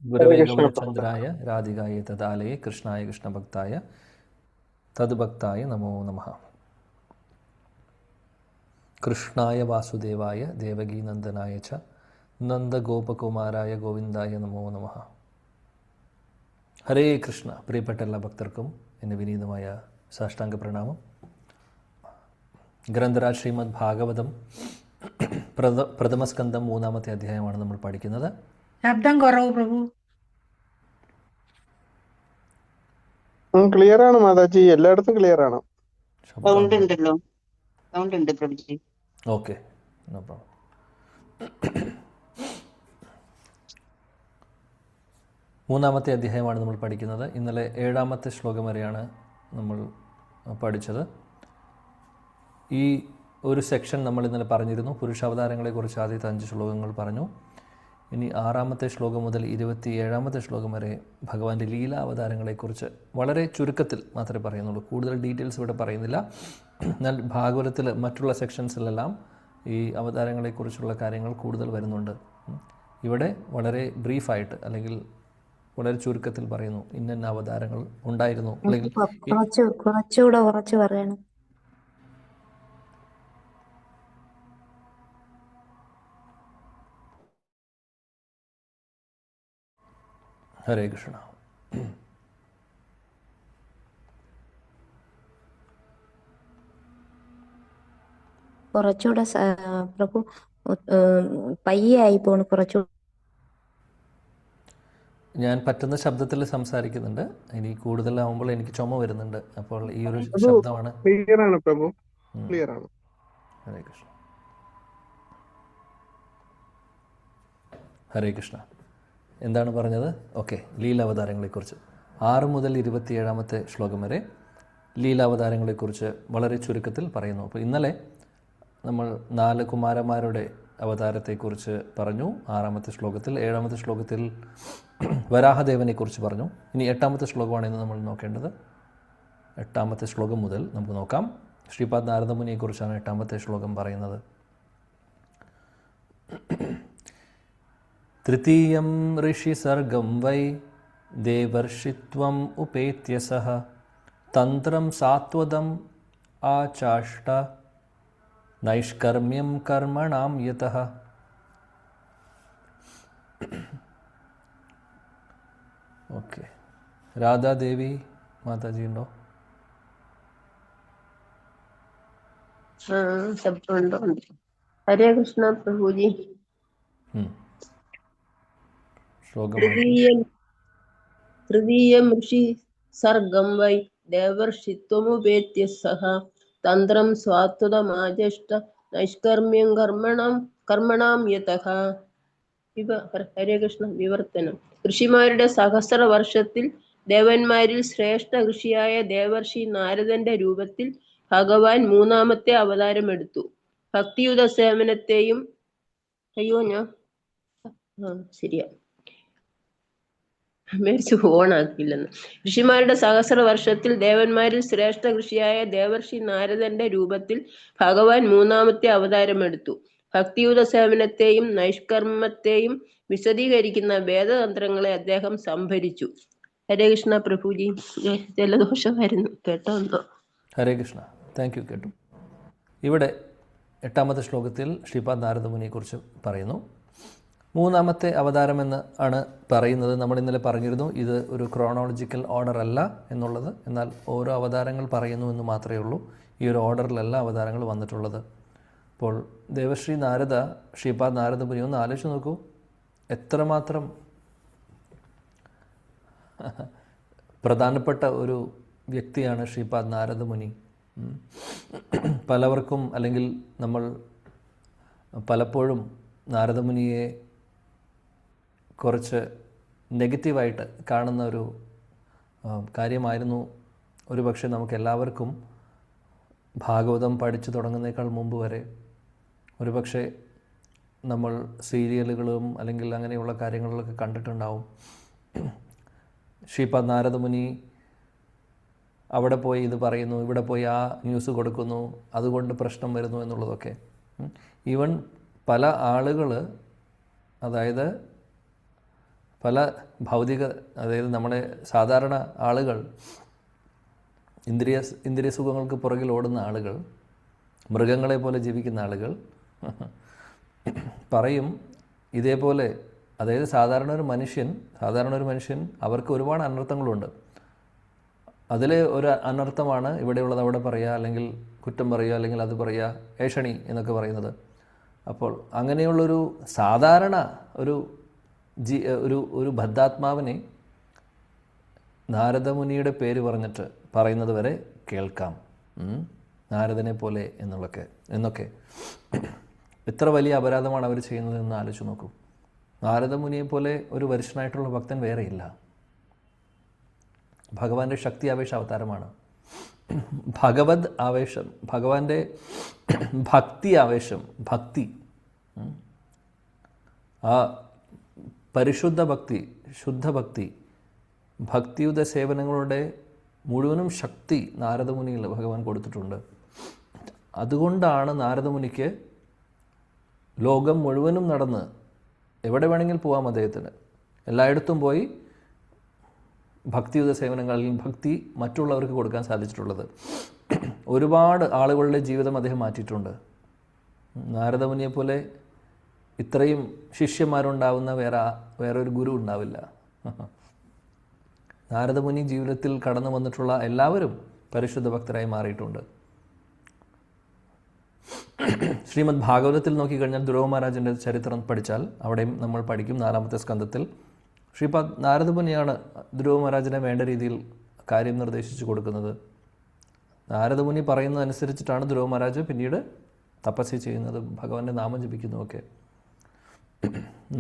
ഗുരവേ ഗൗരചന്ദ്രായ രാധികായ തദാലയെ കൃഷ്ണായ കൃഷ്ണഭക്തായ തദ്ഭക്തായ നമോ നമഃ. കൃഷ്ണായ വാസുദേവായ ദേവകീനന്ദനായ ച നന്ദഗോപകുമാരായ ഗോവിന്ദായ നമോ നമഃ. ഹരേ കൃഷ്ണ. പ്രിയപ്പെട്ട എല്ലാ ഭക്തർക്കും എൻ്റെ വിനീതമായ സാഷ്ടാംഗ പ്രണാമം. ഗ്രന്ഥരാജ് ശ്രീമദ് ഭാഗവതം പ്രഥമസ്കന്ധം 3-ാമത്തെ അധ്യായമാണ് നമ്മൾ പഠിക്കുന്നത്. ശബ്ദം കുറവ് പ്രഭു. ക്ലിയർ ആണ് മാതാജി, എല്ലായിടത്തും ക്ലിയർ ആണ്. സൗണ്ട് ഉണ്ടല്ലോ, സൗണ്ട് ഉണ്ട് പ്രഭുജി. Okay, no problem. മൂന്നാമത്തെ അധ്യായമാണ് നമ്മൾ പഠിക്കുന്നത്. ഇന്നലെ 7-ാമത്തെ ശ്ലോകം വരെയാണ് നമ്മൾ പഠിച്ചത്. ഈ ഒരു സെക്ഷൻ നമ്മൾ ഇന്നലെ പറഞ്ഞിരുന്നു. പുരുഷാവതാരങ്ങളെക്കുറിച്ച് ആദ്യത്തെ 5 ശ്ലോകങ്ങൾ പറഞ്ഞു. ഇനി 6-ാമത്തെ ശ്ലോകം മുതൽ 27-ാമത്തെ ശ്ലോകം വരെ ഭഗവാന്റെ ലീല അവതാരങ്ങളെക്കുറിച്ച് വളരെ ചുരുക്കത്തിൽ മാത്രമേ പറയുന്നുള്ളൂ. കൂടുതൽ ഡീറ്റെയിൽസ് ഇവിടെ പറയുന്നില്ല. എന്നാൽ ഭാഗവതത്തിൽ മറ്റുള്ള സെക്ഷൻസിലെല്ലാം ഈ അവതാരങ്ങളെക്കുറിച്ചുള്ള കാര്യങ്ങൾ കൂടുതൽ വരുന്നുണ്ട്. ഇവിടെ വളരെ ബ്രീഫായിട്ട് അല്ലെങ്കിൽ വളരെ ചുരുക്കത്തിൽ പറയുന്നു ഇന്ന അവതാരങ്ങൾ ഉണ്ടായിരുന്നു. അല്ലെങ്കിൽ കുറച്ചുകൂടെ കുറച്ച് പറയണം. ഹരേ കൃഷ്ണ. കുറച്ചുകൂടെ പ്രഭു പയ്യെ ആയി പോണ്. കുറച്ചുകൂടെ ഞാൻ പറ്റുന്ന ശബ്ദത്തിൽ സംസാരിക്കുന്നുണ്ട്. ഇനി കൂടുതലാവുമ്പോൾ എനിക്ക് ചുമ വരുന്നുണ്ട്. അപ്പോൾ ഈ ഒരു ശബ്ദമാണ്. ക്ലിയർ ആണ് പ്രഭു, ക്ലിയർ ആണ്. ഹരേ കൃഷ്ണ. ഹരേ കൃഷ്ണ. എന്താണ് പറഞ്ഞത്? ഓക്കെ, ലീലാവതാരങ്ങളെക്കുറിച്ച് 6 മുതൽ 27-ാമത്തെ ശ്ലോകം വരെ ലീലാവതാരങ്ങളെക്കുറിച്ച് വളരെ ചുരുക്കത്തിൽ പറയുന്നു. അപ്പോൾ ഇന്നലെ നമ്മൾ 4 കുമാരന്മാരുടെ അവതാരത്തെക്കുറിച്ച് പറഞ്ഞു 6-ാമത്തെ ശ്ലോകത്തിൽ. 7-ാമത്തെ ശ്ലോകത്തിൽ വരാഹദേവനെക്കുറിച്ച് പറഞ്ഞു. ഇനി 8-ാമത്തെ ശ്ലോകമാണ് ഇന്ന് നമ്മൾ നോക്കേണ്ടത്. 8-ാമത്തെ ശ്ലോകം മുതൽ നമുക്ക് നോക്കാം. ശ്രീപാദ് നാരദമുനിയെക്കുറിച്ചാണ് 8-ാമത്തെ ശ്ലോകം പറയുന്നത്. തൃതീയം ഋഷി സർഗം വൈ ദേവർഷിത്വം ഉപേത്യ സഹ തന്ത്രം സാത്വതം ആചാഷ്ട നൈഷ്കർമ്മ്യം കർമ്മണാം യതഃ. ഓക്കെ, രാധാദേവി മാതാജി ഉണ്ടോ? ശബ്ദമുണ്ടോ? ഹരേ കൃഷ്ണ പ്രഭുജി. തൃതീയം ഋഷി സർഗം വൈ ദേവർഷിത്വമുപേത്യ സഹ തന്ത്രം സ്വാത്വതമാജഷ്ട നൈഷ്കർമ്മ്യം കർമ്മണാം യതഃ. ഹരേ കൃഷ്ണ. വിവർത്തനം. ഋഷിമാരുടെ സഹസ്ര വർഷത്തിൽ ദേവന്മാരിൽ ശ്രേഷ്ഠ ഋഷിയായ ദേവർഷി നാരദന്റെ രൂപത്തിൽ ഭഗവാൻ 3-ാമത്തെ അവതാരമെടുത്തു. ഭക്തിയുത സേവനത്തെയും ശരിയാ മേടിച്ച് ഓണാക്കില്ലെന്ന്. ഋഷിമാരുടെ സഹസ്ര വർഷത്തിൽ ദേവന്മാരിൽ ശ്രേഷ്ഠ ഋഷിയായ ദേവർഷി നാരദന്റെ രൂപത്തിൽ ഭഗവാൻ 3-ാമത്തെ അവതാരമെടുത്തു. ഭക്തിയുത സേവനത്തെയും നൈഷ്കർമ്മത്തെയും വിശദീകരിക്കുന്ന വേദതന്ത്രങ്ങളെ അദ്ദേഹം സംഭരിച്ചു. ഹരേ കൃഷ്ണ പ്രഭുജി. ജലദോഷമായിരുന്നു, കേട്ടോ എന്തോ. ഹരേ കൃഷ്ണ. Thank you. കേട്ടു. ഇവിടെ 8-ാമത്തെ ശ്ലോകത്തിൽ ശ്രീപാദ് നാരദമുനിയെക്കുറിച്ച് പറയുന്നു. 3-ാമത്തെ അവതാരമെന്ന് ആണ് പറയുന്നത്. നമ്മൾ ഇന്നലെ പറഞ്ഞിരുന്നു ഇത് ഒരു ക്രോണോളജിക്കൽ ഓർഡർ അല്ല എന്നുള്ളത്. എന്നാൽ ഓരോ അവതാരങ്ങൾ പറയുന്നു എന്ന് മാത്രമേ ഉള്ളൂ. ഈ ഒരു ഓർഡറിലല്ല അവതാരങ്ങൾ വന്നിട്ടുള്ളത്. അപ്പോൾ ദേവശ്രീ നാരദ, ശ്രീപാദ് നാരദമുനി ഒന്ന് ആലോചിച്ച് നോക്കൂ. എത്രമാത്രം പ്രധാനപ്പെട്ട ഒരു വ്യക്തിയാണ് ശ്രീപാദ് നാരദമുനി. പലവർക്കും അല്ലെങ്കിൽ നമ്മൾ പലപ്പോഴും നാരദമുനിയെ കുറച്ച് നെഗറ്റീവായിട്ട് കാണുന്ന ഒരു കാര്യമായിരുന്നു ഒരു പക്ഷേ നമുക്കെല്ലാവർക്കും ഭാഗവതം പഠിച്ചു തുടങ്ങുന്നേക്കാൾ മുമ്പ് വരെ. ഒരു പക്ഷേ നമ്മൾ സീരിയലുകളും അല്ലെങ്കിൽ അങ്ങനെയുള്ള കാര്യങ്ങളിലൊക്കെ കണ്ടിട്ടുണ്ടാവും. ശ്രീപാദ് നാരദമുനി അവിടെ പോയി ഇത് പറയുന്നു, ഇവിടെ പോയി ആ ന്യൂസ് കൊടുക്കുന്നു, അതുകൊണ്ട് പ്രശ്നം വരുന്നു എന്നുള്ളതൊക്കെ. ഈവൻ പല ആളുകൾ, അതായത് പല ഭൗതിക, അതായത് നമ്മുടെ സാധാരണ ആളുകൾ, ഇന്ദ്രിയ സുഖങ്ങൾക്ക് പുറകിൽ ഓടുന്ന ആളുകൾ, മൃഗങ്ങളെ പോലെ ജീവിക്കുന്ന ആളുകൾ പറയും ഇതേപോലെ, അതായത് സാധാരണ ഒരു മനുഷ്യൻ അവർക്ക് ഒരുപാട് അനർത്ഥങ്ങളുണ്ട്. അതിലെ ഒരു അനർത്ഥമാണ് ഇവിടെയുള്ളത് അവിടെ പറയുക, അല്ലെങ്കിൽ കുറ്റം പറയുക, അല്ലെങ്കിൽ അത് പറയുക, ഏഷണി എന്നൊക്കെ പറയുന്നത്. അപ്പോൾ അങ്ങനെയുള്ളൊരു സാധാരണ ഒരു ബദ്ധാത്മാവിനെ നാരദമുനിയുടെ പേര് പറഞ്ഞിട്ട് പറയുന്നത് വരെ കേൾക്കാം. നാരദനെ പോലെ എന്നൊക്കെ എത്ര വലിയ അപരാധമാണ് അവർ ചെയ്യുന്നത് എന്ന് ആലോചിച്ച് നോക്കൂ. നാരദമുനിയെ പോലെ ഒരു വരിഷ്ഠനായിട്ടുള്ള ഭക്തൻ വേറെയില്ല. ഭഗവാന്റെ ശക്തി ആവേശ അവതാരമാണ്. ഭഗവത് ആവേശം, ഭഗവാന്റെ ഭക്തി ആവേശം, ആ പരിശുദ്ധ ഭക്തി, ശുദ്ധഭക്തി, ഭക്തിയുത സേവനങ്ങളുടെ മുഴുവനും ശക്തി നാരദമുനിയിൽ ഭഗവാൻ കൊടുത്തിട്ടുണ്ട്. അതുകൊണ്ടാണ് നാരദമുനിക്ക് ലോകം മുഴുവനും നടന്ന് എവിടെ വേണമെങ്കിൽ പോകാം അദ്ദേഹത്തിന്, എല്ലായിടത്തും പോയി ഭക്തിയുത സേവനങ്ങളിൽ ഭക്തി മറ്റുള്ളവർക്ക് കൊടുക്കാൻ സാധിച്ചിട്ടുള്ളത്. ഒരുപാട് ആളുകളുടെ ജീവിതം അദ്ദേഹം മാറ്റിയിട്ടുണ്ട്. നാരദമുനിയെപ്പോലെ ഇത്രയും ശിഷ്യന്മാരുണ്ടാവുന്ന വേറൊരു ഗുരു ഉണ്ടാവില്ല. നാരദമുനി ജീവിതത്തിൽ കടന്നു വന്നിട്ടുള്ള എല്ലാവരും പരിശുദ്ധ ഭക്തരായി മാറിയിട്ടുണ്ട്. ശ്രീമദ് ഭാഗവതത്തിൽ നോക്കിക്കഴിഞ്ഞാൽ ധ്രുവ മഹാരാജൻ്റെ ചരിത്രം പഠിച്ചാൽ അവിടെയും നമ്മൾ പഠിക്കും. 4-ാമത്തെ സ്കന്ധത്തിൽ ശ്രീപാദ് നാരദമുനിയാണ് ധ്രുവ മഹാരാജനെ വേണ്ട രീതിയിൽ കാര്യം നിർദ്ദേശിച്ചു കൊടുക്കുന്നത്. നാരദമുനി പറയുന്നതനുസരിച്ചിട്ടാണ് ധ്രുവ മഹാരാജ് പിന്നീട് തപസ്യ ചെയ്യുന്നതും ഭഗവാന്റെ നാമം ജപിക്കുന്നതുമൊക്കെ.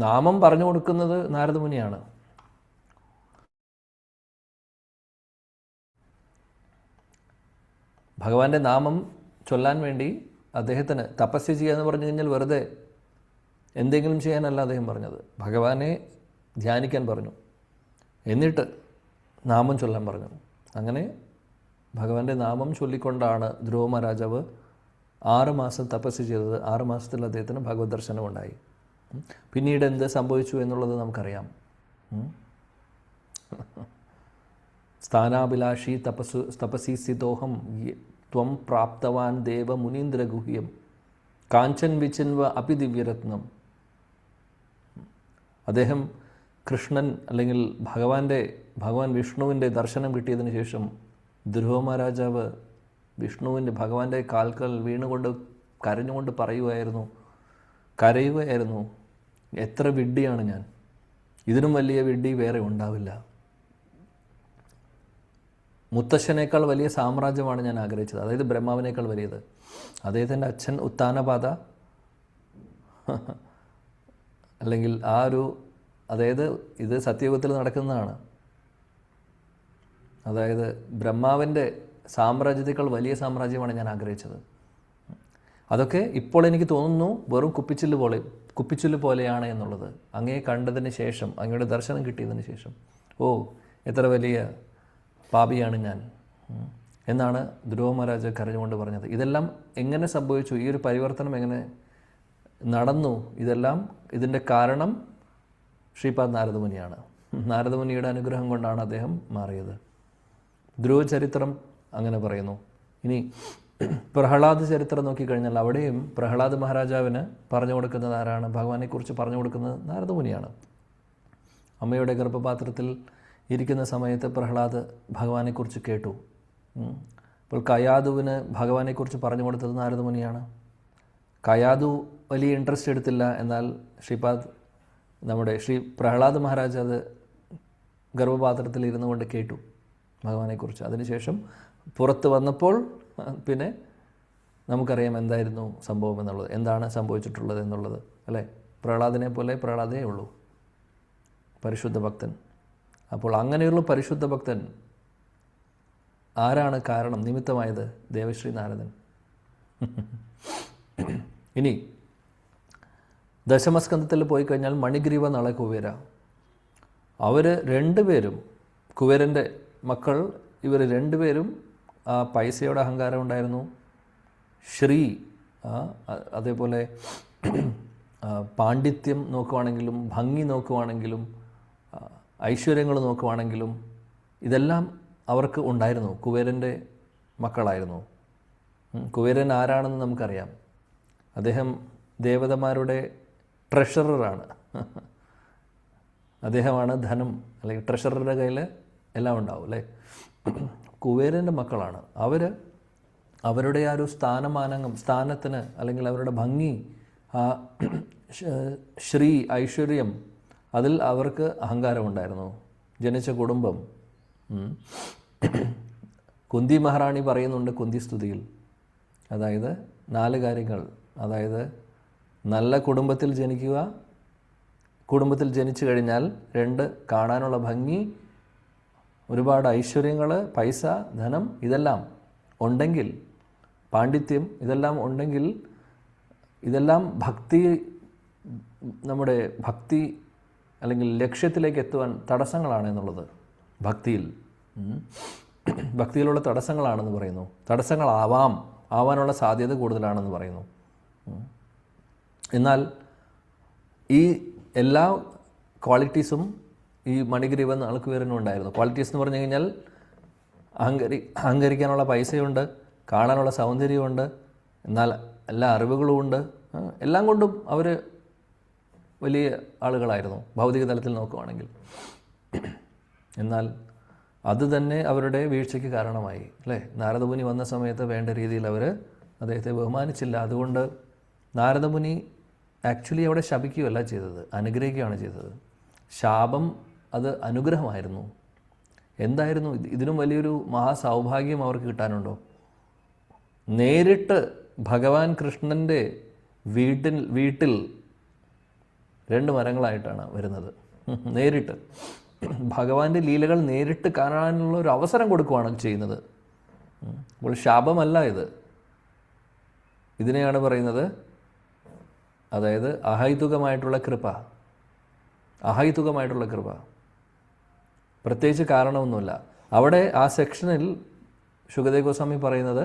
നാമം പറഞ്ഞു കൊടുക്കുന്നത് നാരദമുനിയാണ്. ഭഗവാന്റെ നാമം ചൊല്ലാൻ വേണ്ടി അദ്ദേഹത്തിന് തപസ്യ ചെയ്യാന്ന് പറഞ്ഞു കഴിഞ്ഞാൽ വെറുതെ എന്തെങ്കിലും ചെയ്യാനല്ല അദ്ദേഹം പറഞ്ഞത്. ഭഗവാനെ ധ്യാനിക്കാൻ പറഞ്ഞു, എന്നിട്ട് നാമം ചൊല്ലാൻ പറഞ്ഞു. അങ്ങനെ ഭഗവാന്റെ നാമം ചൊല്ലിക്കൊണ്ടാണ് ധ്രുവ മഹാരാജാവ് 6 മാസം തപസ്യ ചെയ്തത്. 6 മാസത്തിൽ അദ്ദേഹത്തിന് ഭഗവത് ദർശനം ഉണ്ടായി. പിന്നീട് എന്ത് സംഭവിച്ചു എന്നുള്ളത് നമുക്കറിയാം. സ്ഥാനാഭിലാഷി തപസി സ്ഥിതോഹം ത്വം പ്രാപ്തവാൻ ദേവ മുനീന്ദ്രഗുഹ്യം കാഞ്ചൻ വിചിൻവ അപി ദിവ്യരത്നം. അദ്ദേഹം കൃഷ്ണൻ അല്ലെങ്കിൽ ഭഗവാൻ വിഷ്ണുവിൻ്റെ ദർശനം കിട്ടിയതിന് ശേഷം ധ്രുവ മഹാരാജാവ് ഭഗവാന്റെ കാൽക്കൽ വീണുകൊണ്ട് കരഞ്ഞുകൊണ്ട് കരയുകയായിരുന്നു, എത്ര വിഡ്ഢിയാണ് ഞാൻ, ഇതിനും വലിയ വിഡ്ഢി വേറെ ഉണ്ടാവില്ല. മുത്തശ്ശനേക്കാൾ വലിയ സാമ്രാജ്യമാണ് ഞാൻ ആഗ്രഹിച്ചത്, അതായത് ബ്രഹ്മാവിനേക്കാൾ വലിയത്. അദ്ദേഹത്തിൻ്റെ അച്ഛൻ ഉത്താനപാത, അല്ലെങ്കിൽ അതായത് ഇത് സത്യയുഗത്തിൽ നടക്കുന്നതാണ്. അതായത് ബ്രഹ്മാവിൻ്റെ സാമ്രാജ്യത്തേക്കാൾ വലിയ സാമ്രാജ്യമാണ് ഞാൻ ആഗ്രഹിച്ചത്. അതൊക്കെ ഇപ്പോൾ എനിക്ക് തോന്നുന്നു വെറും കുപ്പിച്ചില്ല് പോലെയാണ് എന്നുള്ളത്. അങ്ങയെ കണ്ടതിന് ശേഷം, അങ്ങയുടെ ദർശനം കിട്ടിയതിന് ശേഷം, എത്ര വലിയ പാപിയാണ് ഞാൻ എന്നാണ് ധ്രുവ മഹാരാജ് കരഞ്ഞുകൊണ്ട് പറഞ്ഞത്. ഇതെല്ലാം എങ്ങനെ സംഭവിച്ചു, ഈ ഒരു പരിവർത്തനം എങ്ങനെ നടന്നു, ഇതിൻ്റെ കാരണം ശ്രീപാദ് നാരദമുനിയാണ്. നാരദമുനിയുടെ അനുഗ്രഹം കൊണ്ടാണ് അദ്ദേഹം മാറിയത്. ധ്രുവ ചരിത്രം അങ്ങനെ പറയുന്നു. ഇനി പ്രഹ്ലാദ് ചരിത്രം നോക്കിക്കഴിഞ്ഞാൽ അവിടെയും പ്രഹ്ലാദ് മഹാരാജാവിന് പറഞ്ഞു കൊടുക്കുന്നത് ആരാണ്? ഭഗവാനെക്കുറിച്ച് പറഞ്ഞു കൊടുക്കുന്നത് നാരദമുനിയാണ്. അമ്മയുടെ ഗർഭപാത്രത്തിൽ ഇരിക്കുന്ന സമയത്ത് പ്രഹ്ലാദ് ഭഗവാനെക്കുറിച്ച് കേട്ടു. അപ്പോൾ കയാതുവിന് ഭഗവാനെക്കുറിച്ച് പറഞ്ഞു കൊടുത്തത് നാരദമുനിയാണ്. കയാതു വലിയ ഇൻട്രസ്റ്റ് എടുത്തില്ല. എന്നാൽ ശ്രീ പ്രഹ്ലാദ് മഹാരാജ് അത് ഗർഭപാത്രത്തിൽ ഇരുന്നു കൊണ്ട് കേട്ടു ഭഗവാനെക്കുറിച്ച്. അതിനുശേഷം പുറത്ത് വന്നപ്പോൾ പിന്നെ നമുക്കറിയാം എന്തായിരുന്നു സംഭവം എന്നുള്ളത്, എന്താണ് സംഭവിച്ചിട്ടുള്ളത് എന്നുള്ളത്, അല്ലേ? പ്രഹ്ലാദിനെ പോലെ പ്രഹ്ലാദേ ഉള്ളൂ, പരിശുദ്ധ ഭക്തൻ. അപ്പോൾ അങ്ങനെയുള്ള പരിശുദ്ധ ഭക്തൻ ആരാണ് കാരണം, നിമിത്തമായത്? ദേവശ്രീ നാരദൻ. ഇനി ദശമസ്കന്ധത്തിൽ പോയി കഴിഞ്ഞാൽ മണിഗ്രീവ നള കുബേര, അവർ രണ്ടുപേരും, കുബേരൻ്റെ മക്കൾ, ഇവർ രണ്ടുപേരും ആ പൈസയുടെ അഹങ്കാരം ഉണ്ടായിരുന്നു. അതേപോലെ പാണ്ഡിത്യം നോക്കുവാണെങ്കിലും ഭംഗി നോക്കുവാണെങ്കിലും ഐശ്വര്യങ്ങൾ നോക്കുവാണെങ്കിലും ഇതെല്ലാം അവർക്ക് ഉണ്ടായിരുന്നു. കുബേരൻ്റെ മക്കളായിരുന്നു. കുബേരൻ ആരാണെന്ന് നമുക്കറിയാം. അദ്ദേഹം ദേവതമാരുടെ ട്രഷററാണ്. അദ്ദേഹമാണ് ധനം, അല്ലെങ്കിൽ ട്രഷററുടെ കയ്യിൽ എല്ലാം ഉണ്ടാവും അല്ലേ. കുബേരൻ്റെ മക്കളാണ് അവർ. അവരുടെ ആ ഒരു സ്ഥാനത്തിന് അല്ലെങ്കിൽ അവരുടെ ഭംഗി, ആ ശ്രീ ഐശ്വര്യം, അതിൽ അവർക്ക് അഹങ്കാരമുണ്ടായിരുന്നു. ജനിച്ച കുടുംബം. കുന്തി മഹാറാണി പറയുന്നുണ്ട് കുന്തി സ്തുതിയിൽ, അതായത് 4 കാര്യങ്ങൾ. അതായത് നല്ല കുടുംബത്തിൽ ജനിക്കുക, കുടുംബത്തിൽ ജനിച്ചു കഴിഞ്ഞാൽ 2 കാണാനുള്ള ഭംഗി, ഒരുപാട് ഐശ്വര്യങ്ങൾ, പൈസ, ധനം, ഇതെല്ലാം ഉണ്ടെങ്കിൽ, പാണ്ഡിത്യം, ഇതെല്ലാം ഉണ്ടെങ്കിൽ, ഇതെല്ലാം നമ്മുടെ ഭക്തി അല്ലെങ്കിൽ ലക്ഷ്യത്തിലേക്ക് എത്തുവാൻ തടസ്സങ്ങളാണ് എന്നുള്ളത്. ഭക്തിയിലുള്ള തടസ്സങ്ങളാണെന്ന് പറയുന്നു. ആവാനുള്ള സാധ്യത കൂടുതലാണെന്ന് പറയുന്നു. എന്നാൽ ഈ എല്ലാ ക്വാളിറ്റീസും ഈ മണിഗ്രീവൻ നാൾക്കുവേരനും ഉണ്ടായിരുന്നു. ക്വാളിറ്റീസ് എന്ന് പറഞ്ഞു കഴിഞ്ഞാൽ അഹങ്കരിക്കാനുള്ള പൈസയുണ്ട്, കാണാനുള്ള സൗന്ദര്യമുണ്ട്, എന്നാൽ എല്ലാ അറിവുകളുമുണ്ട്. എല്ലാം കൊണ്ടും അവർ വലിയ ആളുകളായിരുന്നു ഭൗതിക തലത്തിൽ നോക്കുകയാണെങ്കിൽ. എന്നാൽ അത് തന്നെ അവരുടെ വീഴ്ചയ്ക്ക് കാരണമായി അല്ലേ. നാരദമുനി വന്ന സമയത്ത് വേണ്ട രീതിയിൽ അവർ അദ്ദേഹത്തെ ബഹുമാനിച്ചില്ല. അതുകൊണ്ട് നാരദമുനി ആക്ച്വലി അവിടെ ശപിക്കുകയല്ല ചെയ്തത്, അനുഗ്രഹിക്കുകയാണ് ചെയ്തത്. ശാപം അത് അനുഗ്രഹമായിരുന്നു. എന്തായിരുന്നു ഇതിനും വലിയൊരു മഹാസൗഭാഗ്യം അവർക്ക് കിട്ടാനുണ്ടോ? നേരിട്ട് ഭഗവാൻ കൃഷ്ണൻ്റെ വീട്ടിൽ 2 മരങ്ങളായിട്ടാണ് വരുന്നത്. നേരിട്ട് ഭഗവാന്റെ ലീലകൾ നേരിട്ട് കാണാനുള്ള ഒരു അവസരം കൊടുക്കുകയാണ് ചെയ്യുന്നത്. അപ്പോൾ ശാപമല്ല ഇത്. ഇതിനെയാണ് പറയുന്നത്, അതായത് അഹൈതുകമായിട്ടുള്ള കൃപ. പ്രത്യേകിച്ച് കാരണമൊന്നുമില്ല. അവിടെ ആ സെക്ഷനിൽ ശുകദേവ് ഗോസ്വാമി പറയുന്നത്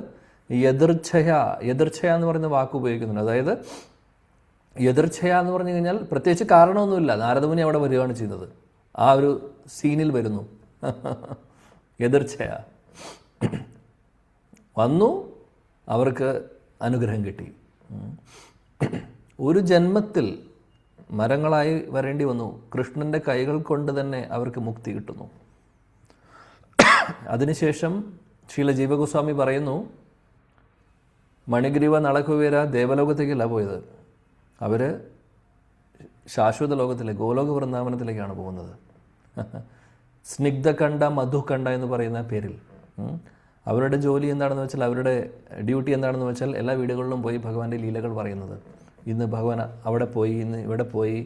യദൃച്ഛയ എന്ന് പറയുന്ന വാക്ക് ഉപയോഗിക്കുന്നുണ്ട്. അതായത് യദൃച്ഛയ എന്ന് പറഞ്ഞു കഴിഞ്ഞാൽ പ്രത്യേകിച്ച് കാരണമൊന്നുമില്ല. നാരദമുനി അവിടെ വരികയാണ് ചെയ്യുന്നത്. ആ ഒരു സീനിൽ വരുന്നു. യദൃച്ഛയ വന്നു, അവർക്ക് അനുഗ്രഹം കിട്ടി. ഒരു ജന്മത്തിൽ മരങ്ങളായി വരേണ്ടി വന്നു. കൃഷ്ണൻ്റെ കൈകൾ കൊണ്ട് തന്നെ അവർക്ക് മുക്തി കിട്ടുന്നു. അതിനുശേഷം ശ്രീല ജീവഗോസ്വാമി പറയുന്നു, മണിഗ്രീവ നളകുബേര ദേവലോകത്തേക്കല്ല പോയത്, അവർ ശാശ്വത ലോകത്തിലെ ഗോലോക വൃന്ദാവനത്തിലേക്കാണ് പോകുന്നത്. സ്നിഗ്ധകണ്ഠ മധുകണ്ഠ എന്ന് പറയുന്ന പേരിൽ. അവരുടെ ജോലി എന്താണെന്ന് വെച്ചാൽ, അവരുടെ ഡ്യൂട്ടി എന്താണെന്ന് വെച്ചാൽ, എല്ലാ വീടുകളിലും പോയി ഭഗവാന്റെ ലീലകൾ പറയുന്നത്. ഇന്ന് ഭഗവാൻ അവിടെ പോയി, ഇന്ന് ഇവിടെ പോയി,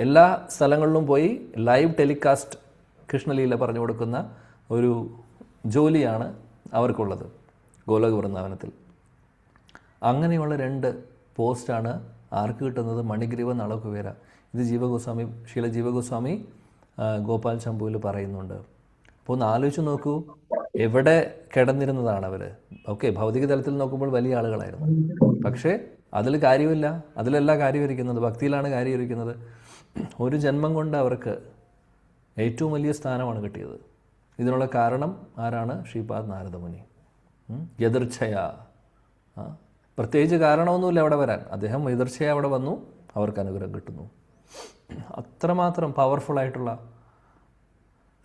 എല്ലാ സ്ഥലങ്ങളിലും പോയി ലൈവ് ടെലികാസ്റ്റ് കൃഷ്ണലീല പറഞ്ഞു കൊടുക്കുന്ന ഒരു ജോലിയാണ് അവർക്കുള്ളത് ഗോലോക വൃന്ദാവനത്തിൽ. അങ്ങനെയുള്ള 2 പോസ്റ്റാണ് ആർക്ക് കിട്ടുന്നത്? മണിഗ്രീവ നളകുബേര. ഇത് ശ്രീല ജീവഗോസ്വാമി ഗോപാൽ ചമ്പുവിൽ പറയുന്നുണ്ട്. അപ്പോൾ ഒന്ന് ആലോചിച്ച് നോക്കൂ, എവിടെ കിടന്നിരുന്നതാണ് അവർ. ഓക്കെ, ഭൗതിക തലത്തിൽ നോക്കുമ്പോൾ വലിയ ആളുകളായിരുന്നു, പക്ഷേ അതിൽ കാര്യമില്ല. അതിലല്ല കാര്യം ഇരിക്കുന്നത്, ഭക്തിയിലാണ് കാര്യം ഇരിക്കുന്നത്. ഒരു ജന്മം കൊണ്ട് അവർക്ക് ഏറ്റവും വലിയ സ്ഥാനമാണ് കിട്ടിയത്. ഇതിനുള്ള കാരണം ആരാണ്? ശ്രീപാദ് നാരദമുനി. യദൃച്ഛയ, പ്രത്യേകിച്ച് കാരണമൊന്നുമില്ല അവിടെ വരാൻ. അദ്ദേഹം യദൃച്ഛയ അവിടെ വന്നു, അവർക്ക് അനുഗ്രഹം കിട്ടുന്നു. അത്രമാത്രം പവർഫുള്ളായിട്ടുള്ള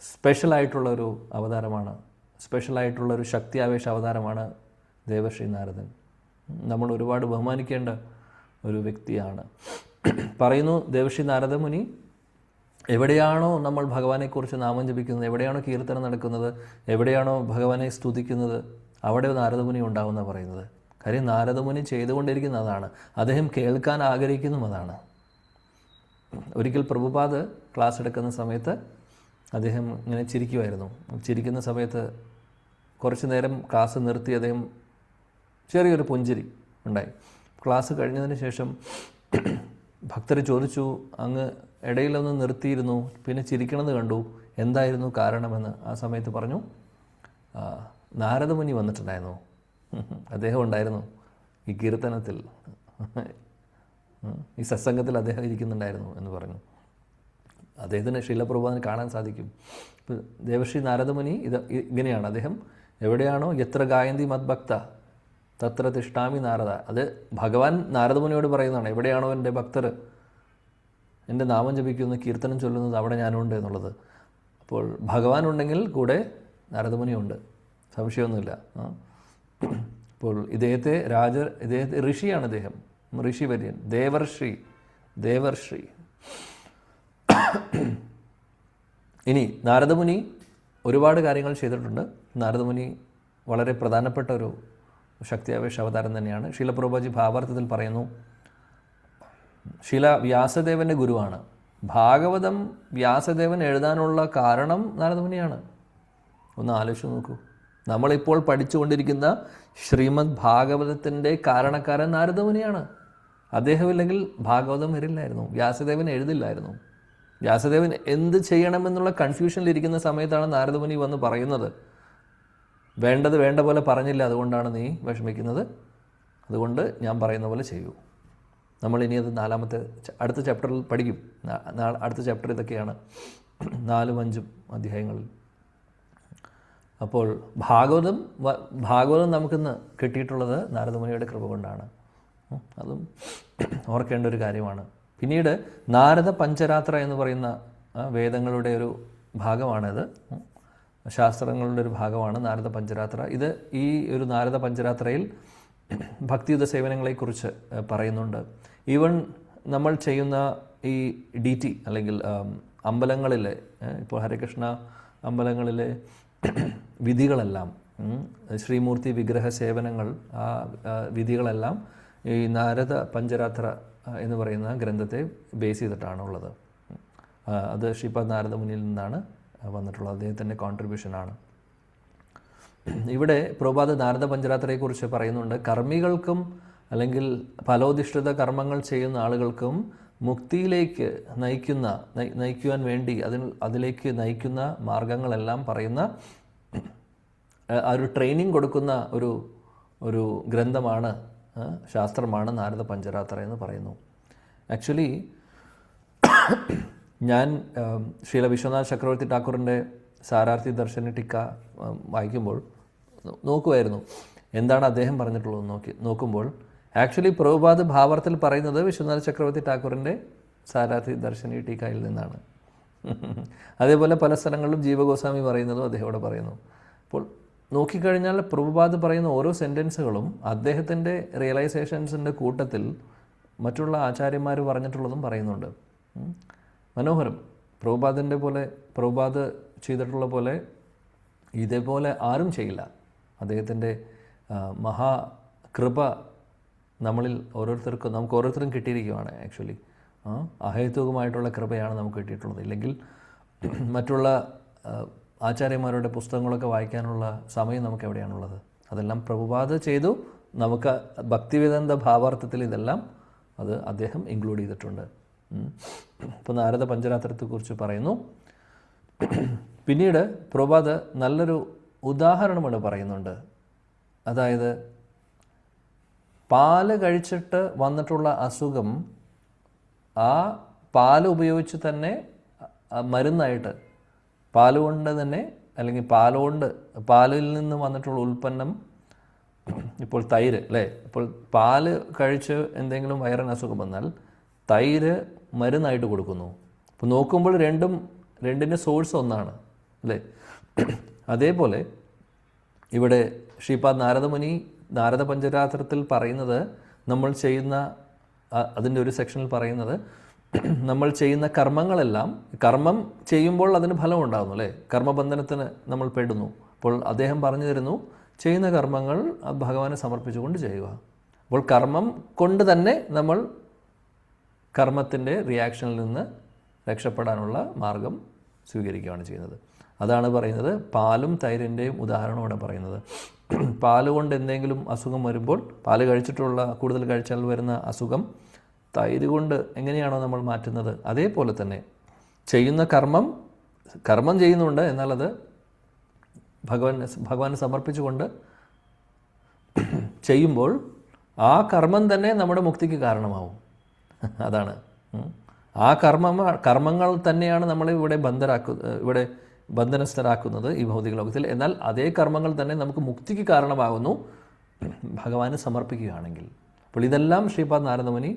സ്പെഷ്യലായിട്ടുള്ളൊരു അവതാരമാണ്, സ്പെഷ്യലായിട്ടുള്ളൊരു ശക്തിയാവേശ അവതാരമാണ് ദേവശ്രീ നാരദൻ. നമ്മൾ ഒരുപാട് ബഹുമാനിക്കേണ്ട ഒരു വ്യക്തിയാണ്. പറയുന്നു ദേവശ്രീ നാരദമുനി, എവിടെയാണോ നമ്മൾ ഭഗവാനെക്കുറിച്ച് നാമം ജപിക്കുന്നത്, എവിടെയാണോ കീർത്തനം നടക്കുന്നത്, എവിടെയാണോ ഭഗവാനെ സ്തുതിക്കുന്നത്, അവിടെ നാരദമുനി ഉണ്ടാവുന്ന പറയുന്നത്. കാര്യം നാരദമുനി ചെയ്തുകൊണ്ടിരിക്കുന്ന അതാണ്, അദ്ദേഹം കേൾക്കാൻ ആഗ്രഹിക്കുന്നതും അതാണ്. ഒരിക്കൽ പ്രഭുപാദ് ക്ലാസ് എടുക്കുന്ന സമയത്ത് അദ്ദേഹം ഇങ്ങനെ ചിരിക്കുമായിരുന്നു. ചിരിക്കുന്ന സമയത്ത് കുറച്ച് നേരം ക്ലാസ് നിർത്തി അദ്ദേഹം ചെറിയൊരു പുഞ്ചിരി ഉണ്ടായി. ക്ലാസ് കഴിഞ്ഞതിന് ശേഷം ഭക്തർ ചോദിച്ചു, അങ്ങ് ഇടയിലൊന്ന് നിർത്തിയിരുന്നു, പിന്നെ ചിരിക്കണമെന്ന് കണ്ടു, എന്തായിരുന്നു കാരണമെന്ന്. ആ സമയത്ത് പറഞ്ഞു, നാരദമുനി വന്നിട്ടുണ്ടായിരുന്നു, അദ്ദേഹം ഉണ്ടായിരുന്നു ഈ കീർത്തനത്തിൽ, ഈ സത്സംഗത്തിൽ അദ്ദേഹം ഇരിക്കുന്നുണ്ടായിരുന്നു എന്ന് പറഞ്ഞു. അദ്ദേഹത്തിന് ശീലപ്രഭുപാദിനെ കാണാൻ സാധിക്കും. ഇപ്പോൾ ദേവർഷി നാരദമുനി ഇങ്ങനെയാണ്. അദ്ദേഹം എവിടെയാണോ എത്ര ഗായന്തി മദ്ഭക്ത തത്ര തിഷ്ടാമി നാരദ, അത് ഭഗവാൻ നാരദമുനിയോട് പറയുന്നതാണ്. എവിടെയാണോ എൻ്റെ ഭക്തർ എൻ്റെ നാമം ജപിക്കുന്ന കീർത്തനം ചൊല്ലുന്നത് അവിടെ ഞാനുണ്ട് എന്നുള്ളത്. അപ്പോൾ ഭഗവാൻ ഉണ്ടെങ്കിൽ കൂടെ നാരദമുനിയുണ്ട്, സംശയമൊന്നുമില്ല. അപ്പോൾ ഇദ്ദേഹത്തെ ഋഷിയാണ്. അദ്ദേഹം ഋഷിവര്യൻ, ദേവർഷി. ഇനി നാരദമുനി ഒരുപാട് കാര്യങ്ങൾ ചെയ്തിട്ടുണ്ട്. നാരദമുനി വളരെ പ്രധാനപ്പെട്ട ഒരു ശക്തിയാവേശ അവതാരം തന്നെയാണ്. ശീലപ്രഭുപാദി ഭാവാർത്ഥത്തിൽ പറയുന്നു, ശീല വ്യാസദേവൻ്റെ ഗുരുവാണ്. ഭാഗവതം വ്യാസദേവൻ എഴുതാനുള്ള കാരണം നാരദമുനിയാണ്. ഒന്ന് ആലോചിച്ച് നോക്കൂ. നമ്മളിപ്പോൾ പഠിച്ചുകൊണ്ടിരിക്കുന്ന ശ്രീമദ് ഭാഗവതത്തിൻ്റെ കാരണക്കാരൻ നാരദമുനിയാണ്. അദ്ദേഹമില്ലെങ്കിൽ ഭാഗവതം വരില്ലായിരുന്നു, വ്യാസദേവൻ എഴുതില്ലായിരുന്നു. വ്യാസദേവൻ എന്ത് ചെയ്യണമെന്നുള്ള കൺഫ്യൂഷനിലിരിക്കുന്ന സമയത്താണ് നാരദമുനി വന്ന് പറയുന്നത്, വേണ്ടത് വേണ്ട പോലെ പറഞ്ഞില്ല, അതുകൊണ്ടാണ് നീ വിഷമിക്കുന്നത്, അതുകൊണ്ട് ഞാൻ പറയുന്ന പോലെ ചെയ്യൂ. നമ്മളിനി അത് അടുത്ത ചാപ്റ്ററിൽ പഠിക്കും. അടുത്ത ചാപ്റ്റർ ഇതൊക്കെയാണ്, 4ഉം 5ഉം അധ്യായങ്ങളിൽ. അപ്പോൾ ഭാഗവതം നമുക്കിന്ന് കിട്ടിയിട്ടുള്ളത് നാരദമുനിയുടെ കൃപ കൊണ്ടാണ്. അതും ഓർക്കേണ്ട ഒരു കാര്യമാണ്. പിന്നീട് നാരദ പഞ്ചരാത്ര എന്ന് പറയുന്ന വേദങ്ങളുടെ ഒരു ഭാഗമാണിത്, ശാസ്ത്രങ്ങളുടെ ഒരു ഭാഗമാണ് നാരദ പഞ്ചരാത്ര. ഇത് ഈ ഒരു നാരദ പഞ്ചരാത്രയിൽ ഭക്തിയുത സേവനങ്ങളെക്കുറിച്ച് പറയുന്നുണ്ട്. ഈവൻ നമ്മൾ ചെയ്യുന്ന ഈ DT അല്ലെങ്കിൽ അമ്പലങ്ങളിലെ, ഇപ്പോൾ ഹരകൃഷ്ണ അമ്പലങ്ങളിലെ വിധികളെല്ലാം, ശ്രീമൂർത്തി വിഗ്രഹ സേവനങ്ങൾ, ആ വിധികളെല്ലാം ഈ നാരദ പഞ്ചരാത്ര എന്ന് പറയുന്ന ഗ്രന്ഥത്തെ ബേസ് ചെയ്തിട്ടാണുള്ളത്. അത് ശ്രീപാദ് നാരദമുനിയിൽ നിന്നാണ് വന്നിട്ടുള്ളത്, അദ്ദേഹത്തിൻ്റെ കോൺട്രിബ്യൂഷനാണ്. ഇവിടെ പ്രഭുപാദ് നാരദ പഞ്ചരാത്രയെക്കുറിച്ച് പറയുന്നുണ്ട്. കർമ്മികൾക്കും അല്ലെങ്കിൽ ഫലോധിഷ്ഠിത കർമ്മങ്ങൾ ചെയ്യുന്ന ആളുകൾക്കും മുക്തിയിലേക്ക് നയിക്കുവാൻ വേണ്ടി അതിലേക്ക് നയിക്കുന്ന മാർഗങ്ങളെല്ലാം പറയുന്ന ഒരു ട്രെയിനിങ് കൊടുക്കുന്ന ഒരു ഗ്രന്ഥമാണ്, ശാസ്ത്രമാണ് നാരദ പഞ്ചരാത്ര എന്ന് പറയുന്നു. ആക്ച്വലി ഞാൻ ശ്രീല വിശ്വനാഥ് ചക്രവർത്തി ഠാക്കൂറിൻ്റെ സാരാർത്ഥി ദർശന ടിക്ക വായിക്കുമ്പോൾ നോക്കുമായിരുന്നു എന്താണ് അദ്ദേഹം പറഞ്ഞിട്ടുള്ളത്. നോക്കുമ്പോൾ ആക്ച്വലി പ്രഭുപാദ് ഭാവാർത്ഥത്തിൽ പറയുന്നത് വിശ്വനാഥ് ചക്രവർത്തി ഠാക്കൂറിൻ്റെ സാരാർത്ഥി ദർശനി ടീക്കയിൽ നിന്നാണ്. അതേപോലെ പല സ്ഥലങ്ങളിലും ജീവഗോസ്വാമി പറയുന്നതും അദ്ദേഹം ഇവിടെ പറയുന്നു. അപ്പോൾ നോക്കിക്കഴിഞ്ഞാൽ പ്രഭുപാദ് പറയുന്ന ഓരോ സെൻറ്റൻസുകളും അദ്ദേഹത്തിൻ്റെ റിയലൈസേഷൻസിൻ്റെ കൂട്ടത്തിൽ മറ്റുള്ള ആചാര്യന്മാർ പറഞ്ഞിട്ടുള്ളതും പറയുന്നുണ്ട്. മനോഹരം. പ്രഭുപാദ് ചെയ്തിട്ടുള്ള പോലെ ഇതേപോലെ ആരും ചെയ്യില്ല. അദ്ദേഹത്തിൻ്റെ മഹാകൃപ നമുക്ക് ഓരോരുത്തരും കിട്ടിയിരിക്കുകയാണ്. ആക്ച്വലി അഹേതുകമായിട്ടുള്ള കൃപയാണ് നമുക്ക് കിട്ടിയിട്ടുള്ളത്. ഇല്ലെങ്കിൽ മറ്റുള്ള ആചാര്യന്മാരുടെ പുസ്തകങ്ങളൊക്കെ വായിക്കാനുള്ള സമയം നമുക്ക് എവിടെയാണുള്ളത്? അതെല്ലാം പ്രഭുപാദ് ചെയ്തു. നമുക്ക് ഭക്തിവേദാന്ത ഭാവാർത്ഥത്തിൽ ഇതെല്ലാം അദ്ദേഹം ഇൻക്ലൂഡ് ചെയ്തിട്ടുണ്ട്. ഇപ്പോൾ നാരദ പഞ്ചരാത്രത്തെക്കുറിച്ച് പറയുന്നു. പിന്നീട് പ്രഭുപാദ് നല്ലൊരു ഉദാഹരണമാണ് പറയുന്നുണ്ട്. അതായത് പാല് കഴിച്ചിട്ട് വന്നിട്ടുള്ള അസുഖം ആ പാല് ഉപയോഗിച്ച് തന്നെ മരുന്നായിട്ട്, പാലുകൊണ്ട് തന്നെ, അല്ലെങ്കിൽ പാലിൽ നിന്ന് വന്നിട്ടുള്ള ഉൽപ്പന്നം, ഇപ്പോൾ തൈര് അല്ലേ, ഇപ്പോൾ പാല് കഴിച്ച് എന്തെങ്കിലും വയറിന് അസുഖം വന്നാൽ തൈര് മരുന്നായിട്ട് കൊടുക്കുന്നു. അപ്പോൾ നോക്കുമ്പോൾ രണ്ടിൻ്റെ സോഴ്സ് ഒന്നാണ് അല്ലേ. അതേപോലെ ഇവിടെ ശ്രീപാദ് നാരദമുനി നാരദ പഞ്ചരാത്രത്തിൽ പറയുന്നത്, നമ്മൾ ചെയ്യുന്ന അതിൻ്റെ ഒരു സെക്ഷനിൽ പറയുന്നത്, നമ്മൾ ചെയ്യുന്ന കർമ്മങ്ങളെല്ലാം, കർമ്മം ചെയ്യുമ്പോൾ അതിന് ഫലം ഉണ്ടാകുന്നു അല്ലേ, കർമ്മബന്ധനത്തിന് നമ്മൾ പെടുന്നു. അപ്പോൾ അദ്ദേഹം പറഞ്ഞു തരുന്നു, ചെയ്യുന്ന കർമ്മങ്ങൾ ഭഗവാനെ സമർപ്പിച്ചുകൊണ്ട് ചെയ്യുക. അപ്പോൾ കർമ്മം കൊണ്ട് തന്നെ നമ്മൾ കർമ്മത്തിൻ്റെ റിയാക്ഷനിൽ നിന്ന് രക്ഷപ്പെടാനുള്ള മാർഗം സ്വീകരിക്കുകയാണ് ചെയ്യുന്നത്. അതാണ് പറയുന്നത്. പാലും തൈരിൻ്റെയും ഉദാഹരണം ഇവിടെ പറയുന്നത്. പാല് കൊണ്ട് എന്തെങ്കിലും അസുഖം വരുമ്പോൾ, പാല് കൂടുതൽ കഴിച്ചാൽ വരുന്ന അസുഖം തൈര് കൊണ്ട് എങ്ങനെയാണോ നമ്മൾ മാറ്റുന്നത്, അതേപോലെ തന്നെ ചെയ്യുന്ന കർമ്മം ചെയ്യുന്നുണ്ട്, എന്നാൽ അത് ഭഗവാന് സമർപ്പിച്ചുകൊണ്ട് ചെയ്യുമ്പോൾ ആ കർമ്മം തന്നെ നമ്മുടെ മുക്തിക്ക് കാരണമാവും. അതാണ് ആ കർമ്മങ്ങൾ തന്നെയാണ് നമ്മളെ ഇവിടെ ബന്ധനസ്ഥരാക്കുന്നത് ഈ ഭൗതിക ലോകത്തിൽ. എന്നാൽ അതേ കർമ്മങ്ങൾ തന്നെ നമുക്ക് മുക്തിക്ക് കാരണമാകുന്നു ഭഗവാന് സമർപ്പിക്കുകയാണെങ്കിൽ. അപ്പോൾ ഇതെല്ലാം ശ്രീപാദ് നാരദമുനി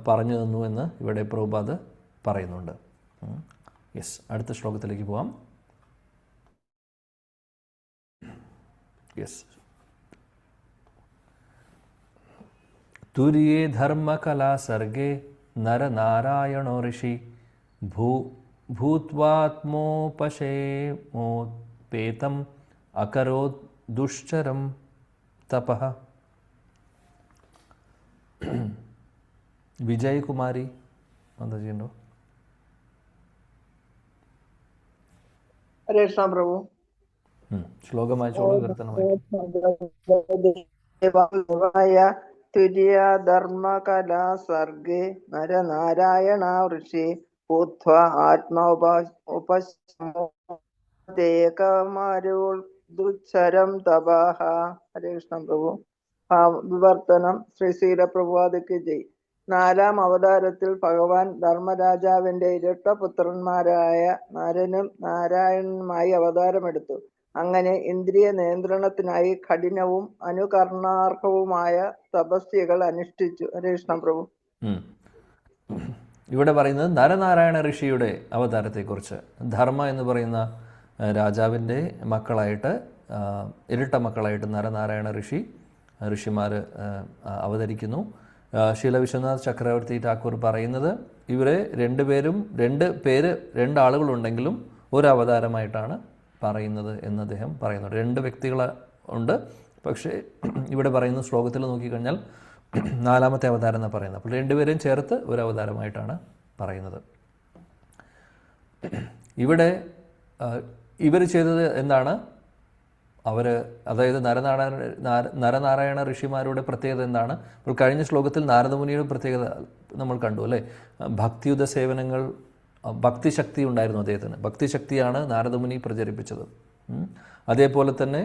പറഞ്ഞു തന്നു എന്ന് ഇവിടെ പ്രഭുപാദ് പറയുന്നുണ്ട്. യെസ്, അടുത്ത ശ്ലോകത്തിലേക്ക് പോവാം. യെസ്. തുര്യേ ധർമ്മകലാ സർഗേ നരനാരായണോ ഋഷി ഭൂത്വാത്മോപശേമോപേതം അകരോത് ദുശ്ചരം തപഃ. വിജയ് കുമാരി എന്താ ചെയ്യണ്ടോ? ഹരേ കൃഷ്ണ പ്രഭു. ശ്ലോകമായിച്ചോളൂ, കീർത്തനമായി. തുര്യ ധർമ്മ കലാ സർഗേ നരനാരായണ ഋഷി ഭൂത്വ ആത്മോപേകമാരുദുച്ഛരം തപഃ. ഹരേ കൃഷ്ണ പ്രഭു. വിവർത്തനം. ശ്രീശീല പ്രഭുപാദയ്ക്ക് ജയ്. 4-ാം അവതാരത്തിൽ ഭഗവാൻ ധർമ്മരാജാവിന്റെ ഇരട്ടപുത്രന്മാരായ നരനും നാരായണനുമായി അവതാരമെടുത്തു. അങ്ങനെ ഇന്ദ്രിയ നിയന്ത്രണത്തിനായി കഠിനവും അനുകരണാർഹവുമായ തപസ്യകൾ അനുഷ്ഠിച്ചു. ഹരേ കൃഷ്ണ പ്രഭു. ഇവിടെ പറയുന്നത് നരനാരായണ ഋഷിയുടെ അവതാരത്തെക്കുറിച്ച്. ധർമ്മ എന്ന് പറയുന്ന രാജാവിൻ്റെ മക്കളായിട്ട്, ഇരട്ട മക്കളായിട്ട് നരനാരായണ ഋഷിമാർ അവതരിക്കുന്നു. ശീല വിശ്വനാഥ് ചക്രവർത്തി ഠാക്കൂർ പറയുന്നത് ഇവരെ രണ്ടാളുകളുണ്ടെങ്കിലും ഒരു അവതാരമായിട്ടാണ് പറയുന്നത് എന്ന് അദ്ദേഹം പറയുന്നുണ്ട്. 2 വ്യക്തികൾ ഉണ്ട്, പക്ഷേ ഇവിടെ പറയുന്ന ശ്ലോകത്തിൽ നോക്കിക്കഴിഞ്ഞാൽ 4-ാമത്തെ അവതാരം എന്നാണ് പറയുന്നത്. അപ്പോൾ 2 പേരെയും ചേർത്ത് ഒരു അവതാരമായിട്ടാണ് പറയുന്നത്. ഇവിടെ ഇവർ ചെയ്തത് എന്താണ്? അതായത് നരനാരായണ ഋഷിമാരുടെ പ്രത്യേകത എന്താണ്? ഇപ്പോൾ കഴിഞ്ഞ ശ്ലോകത്തിൽ നാരദമുനിയുടെ പ്രത്യേകത നമ്മൾ കണ്ടു അല്ലേ? ഭക്തിയുത സേവനങ്ങൾ, ഭക്തിശക്തി ഉണ്ടായിരുന്നു അദ്ദേഹത്തിന്. ഭക്തിശക്തിയാണ് നാരദമുനി പ്രചരിപ്പിച്ചത്. അതേപോലെ തന്നെ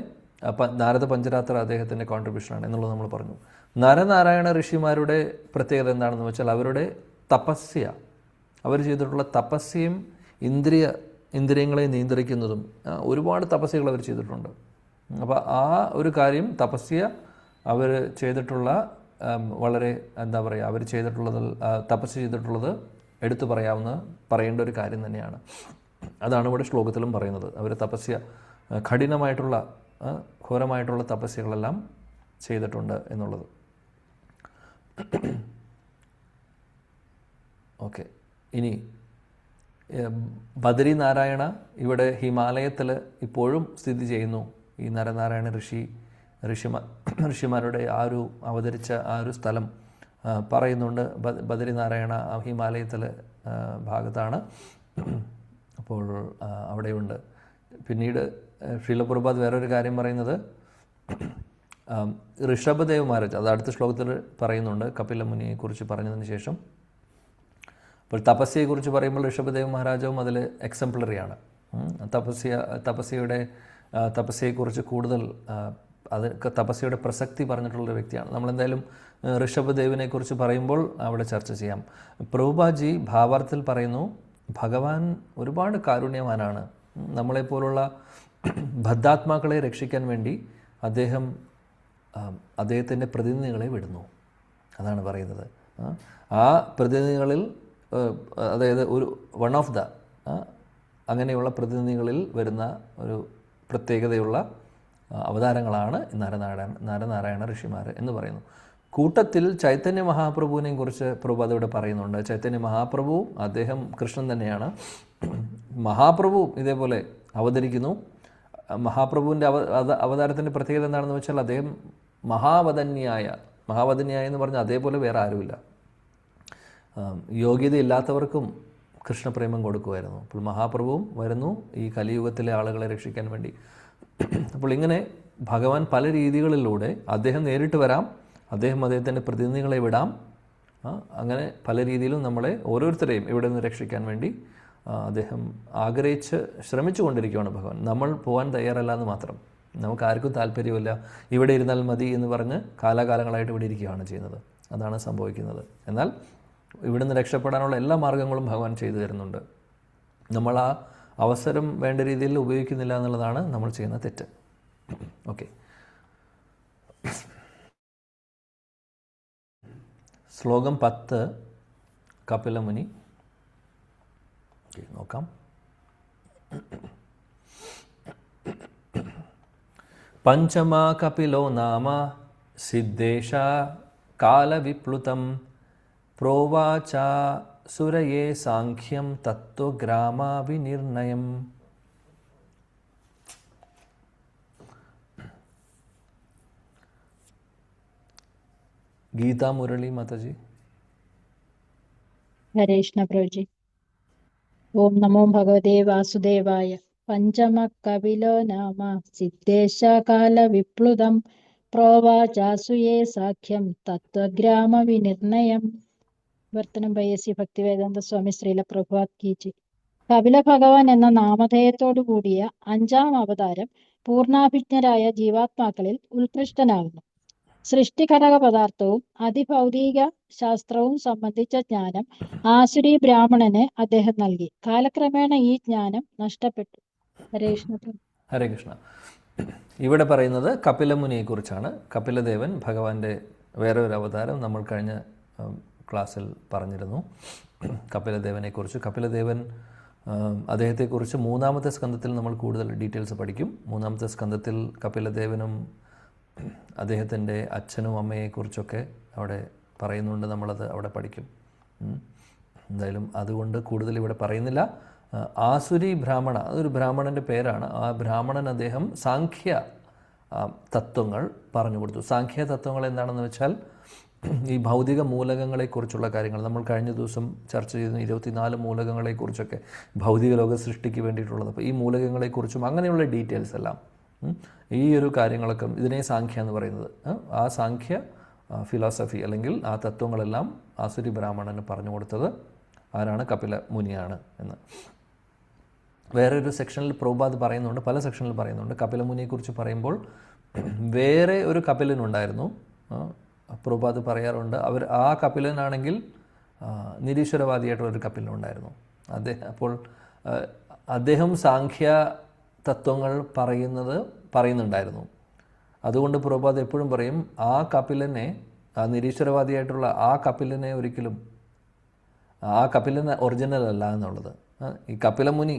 നാരദ പഞ്ചരാത്ര അദ്ദേഹത്തിൻ്റെ കോൺട്രിബ്യൂഷനാണ് എന്നുള്ളത് നമ്മൾ പറഞ്ഞു. നരനാരായണ ഋഷിമാരുടെ പ്രത്യേകത എന്താണെന്ന് വെച്ചാൽ അവരുടെ അവർ ചെയ്തിട്ടുള്ള തപസ്യയും ഇന്ദ്രിയങ്ങളെ നിയന്ത്രിക്കുന്നതും ഒരുപാട് തപസ്യകൾ അവർ ചെയ്തിട്ടുണ്ട്. അപ്പോൾ ആ ഒരു കാര്യം അവർ ചെയ്തിട്ടുള്ള വളരെ അവർ തപസ്യ ചെയ്തിട്ടുള്ളത് എടുത്തു പറയേണ്ട ഒരു കാര്യം തന്നെയാണ്. അതാണ് ഇവിടെ ശ്ലോകത്തിലും പറയുന്നത്. അവർ കഠിനമായിട്ടുള്ള ഘോരമായിട്ടുള്ള തപസ്യകളെല്ലാം ചെയ്തിട്ടുണ്ട് എന്നുള്ളത്. ഓക്കെ, ഇനി ബദരി നാരായണ ഇവിടെ ഹിമാലയത്തിൽ ഇപ്പോഴും സ്ഥിതി ചെയ്യുന്നു. ഈ നരനാരായണ ഋഷിമാരുടെ അവതരിച്ച ആ ഒരു സ്ഥലം പറയുന്നുണ്ട്. ബദരി നാരായണ ഹിമാലയത്തിൽ ഭാഗത്താണ്. അപ്പോൾ അവിടെയുണ്ട്. പിന്നീട് ശ്രീലപ്രഭാത് വേറൊരു കാര്യം പറയുന്നത് ഋഷഭദേവ് മഹാരാജ്, അത് അടുത്ത ശ്ലോകത്തിൽ പറയുന്നുണ്ട്. കപിലമുനിയെക്കുറിച്ച് പറഞ്ഞതിന് ശേഷം അപ്പോൾ തപസ്യയെക്കുറിച്ച് പറയുമ്പോൾ ഋഷഭദേവ് മഹാരാജാവും അതിൽ എക്സംപ്ലറിയാണ്. തപസ്യയെക്കുറിച്ച് കൂടുതൽ തപസ്യയുടെ പ്രസക്തി പറഞ്ഞിട്ടുള്ളൊരു വ്യക്തിയാണ്. നമ്മളെന്തായാലും ഋഷഭദേവിനെക്കുറിച്ച് പറയുമ്പോൾ അവിടെ ചർച്ച ചെയ്യാം. പ്രഭുപാദ് ഭാവാർത്ഥത്തിൽ പറയുന്നു, ഭഗവാൻ ഒരുപാട് കാരുണ്യവാനാണ്. നമ്മളെപ്പോലുള്ള ബദ്ധാത്മാക്കളെ രക്ഷിക്കാൻ വേണ്ടി അദ്ദേഹത്തിൻ്റെ പ്രതിനിധികളെ വിടുന്നു. അതാണ് പറയുന്നത്. ആ പ്രതിനിധികളിൽ അതായത് അങ്ങനെയുള്ള പ്രതിനിധികളിൽ വരുന്ന ഒരു പ്രത്യേകതയുള്ള അവതാരങ്ങളാണ് നരനാരായണ ഋഷിമാർ എന്ന് പറയുന്നു. കൂട്ടത്തിൽ ചൈതന്യ മഹാപ്രഭുവിനെയും കുറിച്ച് പ്രഭുപാദ് ഇവിടെ പറയുന്നുണ്ട്. ചൈതന്യ മഹാപ്രഭു അദ്ദേഹം കൃഷ്ണൻ തന്നെയാണ്. മഹാപ്രഭു ഇതേപോലെ അവതരിക്കുന്നു. മഹാപ്രഭുവിൻ്റെ അവതാരത്തിൻ്റെ പ്രത്യേകത എന്താണെന്ന് വെച്ചാൽ അദ്ദേഹം മഹാവദന്യായ എന്ന് പറഞ്ഞാൽ അതേപോലെ വേറെ ആരുമില്ല. യോഗ്യതയില്ലാത്തവർക്കും കൃഷ്ണപ്രേമം കൊടുക്കുമായിരുന്നു. അപ്പോൾ മഹാപ്രഭുവും വരുന്നു ഈ കലിയുഗത്തിലെ ആളുകളെ രക്ഷിക്കാൻ വേണ്ടി. അപ്പോൾ ഇങ്ങനെ ഭഗവാൻ പല രീതികളിലൂടെ അദ്ദേഹം നേരിട്ട് വരാം, അദ്ദേഹത്തിൻ്റെ പ്രതിനിധികളെ വിടാം. അങ്ങനെ പല രീതിയിലും നമ്മളെ ഓരോരുത്തരെയും ഇവിടെ നിന്ന് രക്ഷിക്കാൻ വേണ്ടി അദ്ദേഹം ശ്രമിച്ചു കൊണ്ടിരിക്കുകയാണ് ഭഗവാൻ. നമ്മൾ പോകാൻ തയ്യാറല്ല എന്ന് മാത്രം. നമുക്ക് ആർക്കും താല്പര്യമില്ല, ഇവിടെ ഇരുന്നാൽ മതി എന്ന് പറഞ്ഞ് കാലാകാലങ്ങളായിട്ട് ഇവിടെ ഇരിക്കുകയാണ് ചെയ്യുന്നത്. അതാണ് സംഭവിക്കുന്നത്. എന്നാൽ ഇവിടുന്ന് രക്ഷപ്പെടാനുള്ള എല്ലാ മാർഗങ്ങളും ഭഗവാൻ ചെയ്തു തരുന്നുണ്ട്. നമ്മൾ ആ അവസരം വേണ്ട രീതിയിൽ ഉപയോഗിക്കുന്നില്ല എന്നുള്ളതാണ് നമ്മൾ ചെയ്യുന്ന തെറ്റ്. ഓക്കെ, ശ്ലോകം 10 കപിലമുനി. നോക്കാം. പഞ്ചമാ കപിലോ നാമ സിദ്ധേശ കാലവിപ്ലുതം പ്രോവാച സുരയേ സാഖ്യം തത്വഗ്രാമാവിനിർണയം. गीता मुरली माता जी. हरे कृष्ण प्रभु जी. ओम नमो भगवते वासुदेवाय. पंचम कपिलो नाम सिद्धेश काल विप्लुतम प्रोवाचासुये साख्यम तत्वग्राम विनिर्णयम. വർത്തനം ബൈഎസ്സി ഭക്തിവേദാന്ത സ്വാമി ശ്രീല പ്രഭുപാദ് കി ജയ്. കപില ഭഗവാൻ എന്ന നാമധേയത്തോടു കൂടിയ 5ാം അവതാരം പൂർണ്ണാഭിജ്ഞരായ ജീവാത്മാക്കളിൽ ഉത്കൃഷ്ടനാകുന്നു. സൃഷ്ടിഘടക പദാർത്ഥവും അതിഭൗതിക ശാസ്ത്രവും സംബന്ധിച്ച ജ്ഞാനം ആസുരി ബ്രാഹ്മണന് അദ്ദേഹം നൽകി. കാലക്രമേണ ഈ ജ്ഞാനം നഷ്ടപ്പെട്ടു. ഹരേ കൃഷ്ണ. ഹരേ കൃഷ്ണ. ഇവിടെ പറയുന്നത് കപിലമുനിയെക്കുറിച്ചാണ്. കപിലദേവൻ ഭഗവാന്റെ വേറെ ഒരു അവതാരം നമ്മൾ കഴിഞ്ഞ ക്ലാസ്സിൽ പറഞ്ഞിരുന്നു. കപിലദേവനെക്കുറിച്ച്, കപിലദേവൻ അദ്ദേഹത്തെക്കുറിച്ച് 3ാമത്തെ സ്കന്ധത്തിൽ നമ്മൾ കൂടുതൽ ഡീറ്റെയിൽസ് പഠിക്കും. 3ാമത്തെ സ്കന്ധത്തിൽ കപിലദേവനും അദ്ദേഹത്തിൻ്റെ അച്ഛനും അമ്മയെക്കുറിച്ചൊക്കെ അവിടെ പറയുന്നുണ്ട്. നമ്മളത് അവിടെ പഠിക്കും. എന്തായാലും അതുകൊണ്ട് കൂടുതൽ ഇവിടെ പറയുന്നില്ല. ആസുരി ബ്രാഹ്മണ, അതൊരു ബ്രാഹ്മണൻ്റെ പേരാണ്. ആ ബ്രാഹ്മണൻ അദ്ദേഹം സാഖ്യ തത്വങ്ങൾ പറഞ്ഞു കൊടുത്തു. സാഖ്യ തത്വങ്ങൾ എന്താണെന്ന് വെച്ചാൽ ഈ ഭൗതിക മൂലകങ്ങളെക്കുറിച്ചുള്ള കാര്യങ്ങൾ നമ്മൾ കഴിഞ്ഞ ദിവസം ചർച്ച ചെയ്ത 24 മൂലകങ്ങളെക്കുറിച്ചൊക്കെ, ഭൗതിക ലോക സൃഷ്ടിക്ക് വേണ്ടിയിട്ടുള്ളത്. അപ്പോൾ ഈ മൂലകങ്ങളെക്കുറിച്ചും അങ്ങനെയുള്ള ഡീറ്റെയിൽസ് എല്ലാം, ഈ ഒരു കാര്യങ്ങളൊക്കെ ഇതിനെ സാഖ്യ എന്ന് പറയുന്നത്. ആ സാഖ്യ ഫിലോസഫി അല്ലെങ്കിൽ ആ തത്വങ്ങളെല്ലാം ആസുരി ബ്രാഹ്മണന് പറഞ്ഞു കൊടുത്തത് ആരാണ്? കപില മുനിയാണ് എന്ന്. വേറൊരു സെക്ഷനിൽ പ്രഭുപാദ് പറയുന്നുണ്ട്, പല സെക്ഷനിൽ പറയുന്നുണ്ട്. കപിലമുനിയെക്കുറിച്ച് പറയുമ്പോൾ വേറെ ഒരു കപിലനുണ്ടായിരുന്നു. പ്രഭുപാദ് പറയാറുണ്ട്, ആ കപിലനാണെങ്കിൽ നിരീശ്വരവാദിയായിട്ടുള്ളൊരു കപിലനുണ്ടായിരുന്നു. അദ്ദേഹം സാഖ്യ തത്വങ്ങൾ പറയുന്നുണ്ടായിരുന്നു. അതുകൊണ്ട് പ്രഭുപാദ് എപ്പോഴും പറയും, ആ കപിലനെ, ആ നിരീശ്വരവാദിയായിട്ടുള്ള ആ കപിലനെ ഒരിക്കലും, ആ കപിലൻ ഒറിജിനൽ അല്ല എന്നുള്ളത്. ഈ കപിലമുനി,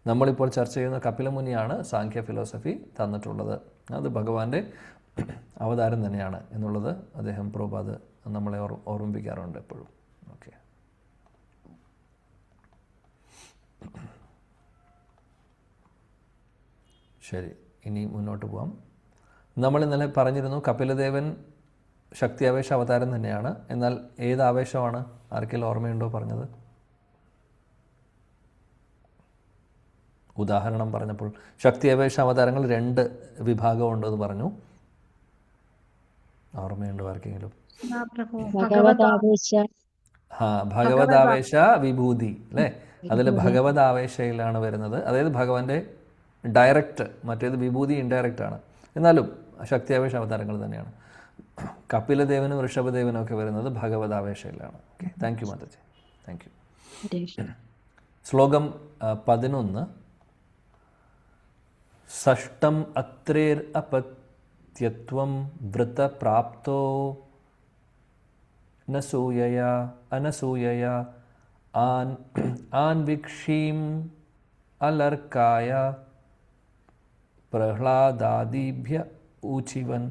നമ്മളിപ്പോൾ ചർച്ച ചെയ്യുന്ന കപിലമുനിയാണ് സാഖ്യ ഫിലോസഫി തന്നിട്ടുള്ളത്. അത് ഭഗവാന്റെ അവതാരം തന്നെയാണ് എന്നുള്ളത് അദ്ദേഹം പ്രഭുപാദ് നമ്മളെ ഓർമ്മിപ്പിക്കാറുണ്ട് എപ്പോഴും. ഓക്കെ, ശരി, ഇനി മുന്നോട്ട് പോകാം. നമ്മൾ ഇന്നലെ പറഞ്ഞിരുന്നു കപിലദേവൻ ശക്തി ആവേശ അവതാരം തന്നെയാണ്. എന്നാൽ ഏത് ആവേശമാണ്? ആർക്കെങ്കിലും ഓർമ്മയുണ്ടോ പറഞ്ഞത്? ഉദാഹരണം പറഞ്ഞപ്പോൾ ശക്തി ആവേശ അവതാരങ്ങൾ 2 വിഭാഗമുണ്ടെന്ന് പറഞ്ഞു. ഓർമ്മയുണ്ടോ ആർക്കെങ്കിലും? ഭഗവതാവേശ വിഭൂതി അല്ലേ? അതിൽ ഭഗവതാവേശയിലാണ് വരുന്നത്. അതായത് ഭഗവാന്റെ ഡയറക്റ്റ്, മറ്റേത് വിഭൂതി ഇൻഡയറക്റ്റ് ആണ്. എന്നാലും ശക്തിയാവേശ അവതാരങ്ങൾ തന്നെയാണ്. കപിലദേവനും ഋഷഭദേവനും ഒക്കെ വരുന്നത് ഭഗവതാവേശയിലാണ്. Okay, thank you Mataji, thank you. ശ്ലോകം 11. ഷഷ്ടം അത്രേർ അപത്യത്വം വൃതപ്രാപ്തോ അനസൂയയ ആൻവിക്ഷീം അലർക്കായ പ്രഹ്ലാദാദിഭ്യ ഊച്ചിവാൻ.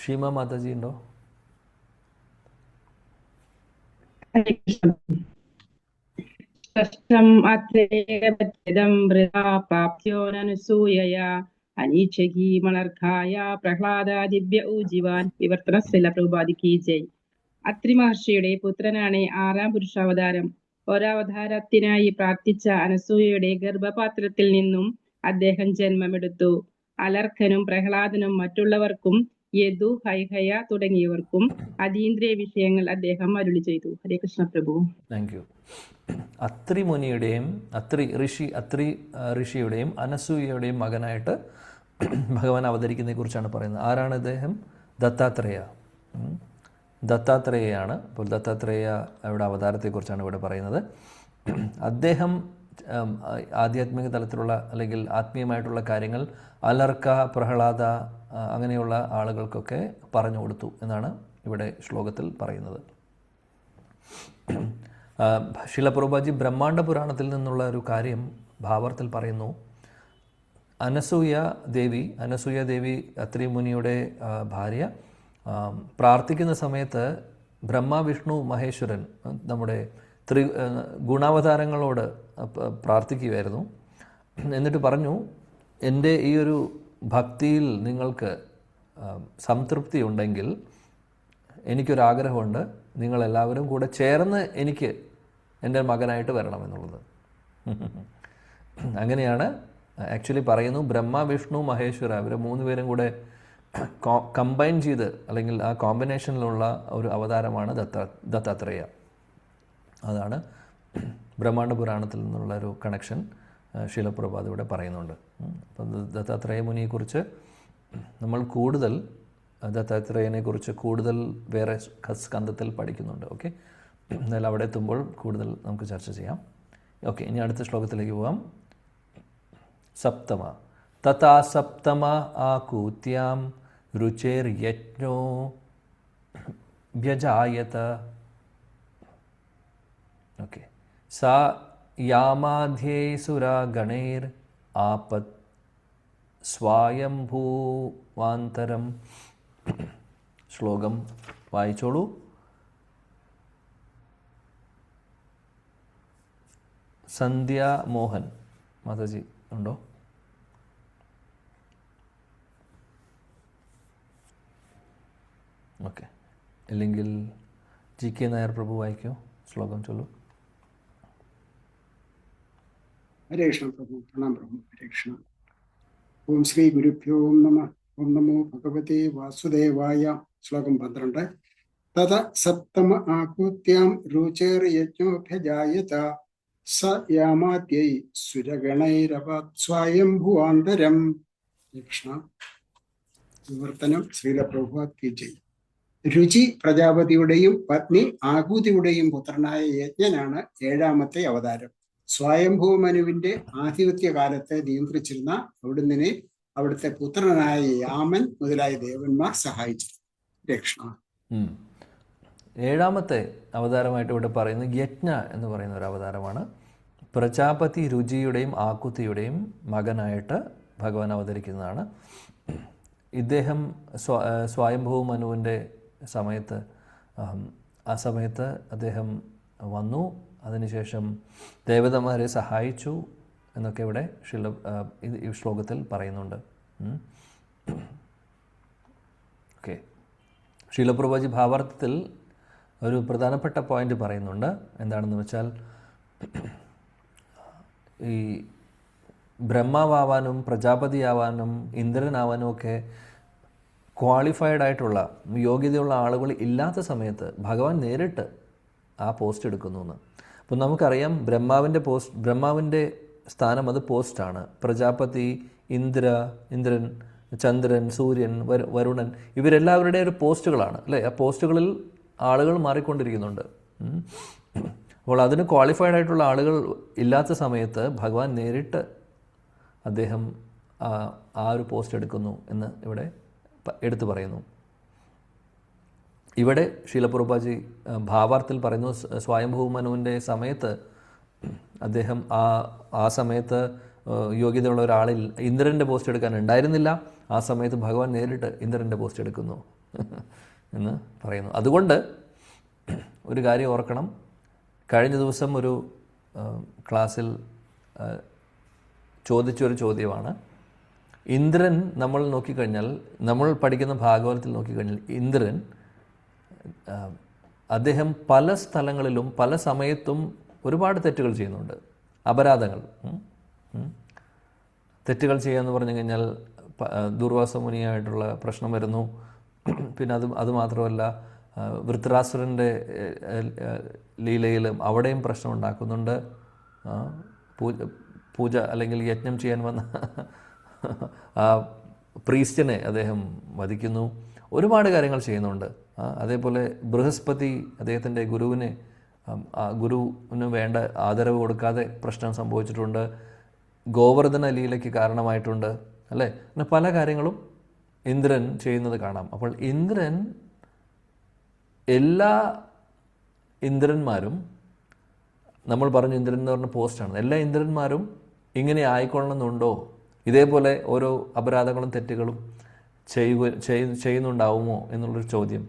ഷീമ മാതാജി ഉണ്ടോ? അനീക്ഷകീമലർക്കായ പ്രഹ്ലാദാദിഭ്യ ഊജിവാൻ. വിവർത്തനസ്ഥല പ്രഭുപാദി കി ജയ്. അത്രി മഹർഷിയുടെ പുത്രനാണ് 6ാം പുരുഷാവതാരം. ഒരവതാരത്തിനായി പ്രാർത്ഥിച്ച അനസൂയയുടെ ഗർഭപാത്രത്തിൽ നിന്നും അദ്ദേഹം ജന്മമെടുത്തു. അലർക്കനും പ്രഹ്ലാദനും മറ്റുള്ളവർക്കും യദു, ഹൈഹയ തുടങ്ങിയവർക്കും അതീന്ദ്രിയ വിഷയങ്ങൾ അദ്ദേഹം അരുളി ചെയ്തു. ഹരേ കൃഷ്ണ പ്രഭു. Thank you. അത്രി ഋഷിയുടെയും അനസൂയയുടെയും മകനായിട്ട് ഭഗവാൻ അവതരിക്കുന്നതിനെക്കുറിച്ചാണ് പറയുന്നത്. ആരാണ് ഇദ്ദേഹം? ദത്താത്രേയ. ദത്താത്രേയയാണ്. അപ്പോൾ ദത്താത്രേയയുടെ അവതാരത്തെക്കുറിച്ചാണ് ഇവിടെ പറയുന്നത്. അദ്ദേഹം ആധ്യാത്മിക തലത്തിലുള്ള അല്ലെങ്കിൽ ആത്മീയമായിട്ടുള്ള കാര്യങ്ങൾ അലർക്ക, പ്രഹ്ലാദ അങ്ങനെയുള്ള ആളുകൾക്കൊക്കെ പറഞ്ഞു കൊടുത്തു എന്നാണ് ഇവിടെ ശ്ലോകത്തിൽ പറയുന്നത്. ശില പ്രഭുപാദി ബ്രഹ്മാണ്ഡ പുരാണത്തിൽ നിന്നുള്ള ഒരു കാര്യം ഭാവാർത്ഥത്തിൽ പറയുന്നു. അനസൂയ ദേവി അത്രി മുനിയുടെ ഭാര്യ പ്രാർത്ഥിക്കുന്ന സമയത്ത് ബ്രഹ്മ, വിഷ്ണു, മഹേശ്വരൻ നമ്മുടെ ഗുണാവതാരങ്ങളോട് പ്രാർത്ഥിക്കുകയായിരുന്നു. എന്നിട്ട് പറഞ്ഞു, എൻ്റെ ഈ ഒരു ഭക്തിയിൽ നിങ്ങൾക്ക് സംതൃപ്തി ഉണ്ടെങ്കിൽ എനിക്കൊരാഗ്രഹമുണ്ട്, നിങ്ങളെല്ലാവരും കൂടെ ചേർന്ന് എനിക്ക് എൻ്റെ മകനായിട്ട് വരണമെന്നുള്ളത്. അങ്ങനെയാണ് ആക്ച്വലി പറയുന്നു. ബ്രഹ്മ, വിഷ്ണു, മഹേശ്വര ഇവർ 3 പേരും കൂടെ കമ്പൈൻ ചെയ്ത് അല്ലെങ്കിൽ ആ കോമ്പിനേഷനിലുള്ള ഒരു അവതാരമാണ് ദത്താത്രേയ. അതാണ് ബ്രഹ്മാണ്ഡ പുരാണത്തിൽ നിന്നുള്ള ഒരു കണക്ഷൻ ശീലപ്രഭാത് ഇവിടെ പറയുന്നുണ്ട്. അപ്പം ദത്താത്രേയ മുനിയെക്കുറിച്ച് നമ്മൾ കൂടുതൽ ദത്താത്രേയനെക്കുറിച്ച് കൂടുതൽ വേറെ സ്കന്ധത്തിൽ പഠിക്കുന്നുണ്ട്. ഓക്കെ, എന്നാലും അവിടെ എത്തുമ്പോൾ കൂടുതൽ നമുക്ക് ചർച്ച ചെയ്യാം. ഓക്കെ, ഇനി അടുത്ത ശ്ലോകത്തിലേക്ക് പോകാം. സപ്തമ തഥാ സപ്തമ ആകൂത്യാം രുചേർയജ്ഞോ വ്യജായത. ഓക്കെ, സാ യാമാധ്യേ സുരാഗണൈർ ആപത് സ്വായംഭൂവാന്തരം. ശ്ലോകം വായിച്ചോളൂ. സന്ധ്യ മോഹൻ മാതാജി ഉണ്ടോ? ഓക്കെ, ഇല്ലെങ്കിൽ GK നായർ പ്രഭു വായിക്കോ, ശ്ലോകം ചൊല്ലു. ഹരേ കൃഷ്ണ പ്രഭു. പ്രണാം പ്രഭു. ഹരേ കൃഷ്ണ. ഓം ശ്രീ ഗുരുഭ്യോ നമഃ. ഓം നമോ ഭഗവതേ വാസുദേവായ. ശ്ലോകം 12. തത സപ്തമ ആകൂത്യാം രുചേർയജ്ഞോഭ്യജായത സ യാമാദ്യൈ സുരഗണൈരവത് സ്വയംഭുവാന്തരം. കൃഷ്ണ. വിവർത്തനം ശ്രീല പ്രഭുപാദ് കി ജയ്. രുചി പ്രജാപതിയുടെയും പത്നി ആകൂതിയുടെയും പുത്രനായ യജ്ഞനാണ് 7ാമത്തെ അവതാരം. സ്വയംഭൂമനുവിന്റെ ആധിപത്യ കാലത്തെ നിയന്ത്രിച്ചിരുന്ന അവിടുന്ന് അവിടുത്തെ പുത്രനായ യാമൻ മുതലായ ദേവന്മാർ സഹായിച്ചു. രക്ഷണ. 7ാമത്തെ അവതാരമായിട്ട് ഇവിടെ പറയുന്നത് യജ്ഞ എന്ന് പറയുന്ന ഒരു അവതാരമാണ്. പ്രജാപതി രുചിയുടെയും ആകുതിയുടെയും മകനായിട്ട് ഭഗവാൻ അവതരിക്കുന്നതാണ്. ഇദ്ദേഹം സ്വയംഭൂ മനുവിൻ്റെ സമയത്ത് ആ സമയത്ത് അദ്ദേഹം വന്നു. അതിനുശേഷം ദേവതമാരെ സഹായിച്ചു എന്നൊക്കെ ഇവിടെ ഈ ശ്ലോകത്തിൽ പറയുന്നുണ്ട്. ഓക്കെ, ശീലപ്രഭുജി ഭാവാർത്ഥത്തിൽ ഒരു പ്രധാനപ്പെട്ട പോയിന്റ് പറയുന്നുണ്ട്. എന്താണെന്ന് വെച്ചാൽ, ഈ ബ്രഹ്മാവാനും പ്രജാപതിയാവാനും ഇന്ദ്രനാവാനും ഒക്കെ ക്വാളിഫൈഡ് ആയിട്ടുള്ള യോഗ്യതയുള്ള ആളുകൾ ഇല്ലാത്ത സമയത്ത് ഭഗവാൻ നേരിട്ട് ആ പോസ്റ്റ് എടുക്കുന്നു എന്ന്. അപ്പോൾ നമുക്കറിയാം ബ്രഹ്മാവിൻ്റെ സ്ഥാനം അത് പോസ്റ്റാണ്. പ്രജാപതി, ഇന്ദ്രൻ, ചന്ദ്രൻ, സൂര്യൻ, വരുണൻ ഇവരെല്ലാവരുടെ ഒരു പോസ്റ്റുകളാണ് അല്ലേ. ആ പോസ്റ്റുകളിൽ ആളുകൾ മാറിക്കൊണ്ടിരിക്കുന്നുണ്ട്. അപ്പോൾ അതിന് ക്വാളിഫൈഡ് ആയിട്ടുള്ള ആളുകൾ ഇല്ലാത്ത സമയത്ത് ഭഗവാൻ നേരിട്ട് അദ്ദേഹം ആ ഒരു പോസ്റ്റ് എടുക്കുന്നു എന്ന് ഇവിടെ എടുത്തു പറയുന്നു. ഇവിടെ ശീലപ്രഭുപാദി ഭാവാർത്ഥത്തിൽ പറയുന്നു, സ്വയംഭൂമനുവിൻ്റെ സമയത്ത് അദ്ദേഹം ആ സമയത്ത് യോഗ്യതയുള്ള ഒരാളിൽ ഇന്ദ്രൻ്റെ പോസ്റ്റ് എടുക്കാൻ ഉണ്ടായിരുന്നില്ല. ആ സമയത്ത് ഭഗവാൻ നേരിട്ട് ഇന്ദ്രൻ്റെ പോസ്റ്റ് എടുക്കുന്നു എന്ന് പറയുന്നു. അതുകൊണ്ട് ഒരു കാര്യം ഓർക്കണം. കഴിഞ്ഞ ദിവസം ഒരു ക്ലാസ്സിൽ ചോദിച്ചൊരു ചോദ്യമാണ്, ഇന്ദ്രൻ നമ്മൾ നോക്കിക്കഴിഞ്ഞാൽ, നമ്മൾ പഠിക്കുന്ന ഭാഗവതത്തിൽ നോക്കിക്കഴിഞ്ഞാൽ ഇന്ദ്രൻ അദ്ദേഹം പല സ്ഥലങ്ങളിലും പല സമയത്തും ഒരുപാട് തെറ്റുകൾ ചെയ്യുന്നുണ്ട്, അപരാധങ്ങൾ. തെറ്റുകൾ ചെയ്യുക എന്ന് പറഞ്ഞു കഴിഞ്ഞാൽ ദുർവാസമുനിയായിട്ടുള്ള പ്രശ്നം വരുന്നു. പിന്നെ അത് മാത്രമല്ല, വൃത്രാസുരൻ്റെ ലീലയിലും അവിടെയും പ്രശ്നം ഉണ്ടാക്കുന്നുണ്ട്. പൂജ അല്ലെങ്കിൽ യജ്ഞം ചെയ്യാൻ വന്ന ആ പ്രീസ്റ്റിനെ അദ്ദേഹം വധിക്കുന്നു. ഒരുപാട് കാര്യങ്ങൾ ചെയ്യുന്നുണ്ട്. അതേപോലെ ബൃഹസ്പതി അദ്ദേഹത്തിൻ്റെ ഗുരുവിന് വേണ്ട ആദരവ് കൊടുക്കാതെ പ്രശ്നം സംഭവിച്ചിട്ടുണ്ട്. ഗോവർദ്ധന ലീലയ്ക്ക് കാരണമായിട്ടുണ്ട്, അല്ലേ? അങ്ങനെ പല കാര്യങ്ങളും ഇന്ദ്രൻ ചെയ്യുന്നത് കാണാം. അപ്പോൾ ഇന്ദ്രൻ, എല്ലാ ഇന്ദ്രന്മാരും, നമ്മൾ പറഞ്ഞു ഇന്ദ്രൻ എന്ന് പറഞ്ഞ പോസ്റ്റാണ്, എല്ലാ ഇന്ദ്രന്മാരും ഇങ്ങനെ ആയിക്കൊള്ളണമെന്നുണ്ടോ? ഇതേപോലെ ഓരോ അപരാധങ്ങളും തെറ്റുകളും ചെയ്യുന്നുണ്ടാവുമോ എന്നുള്ളൊരു ചോദ്യം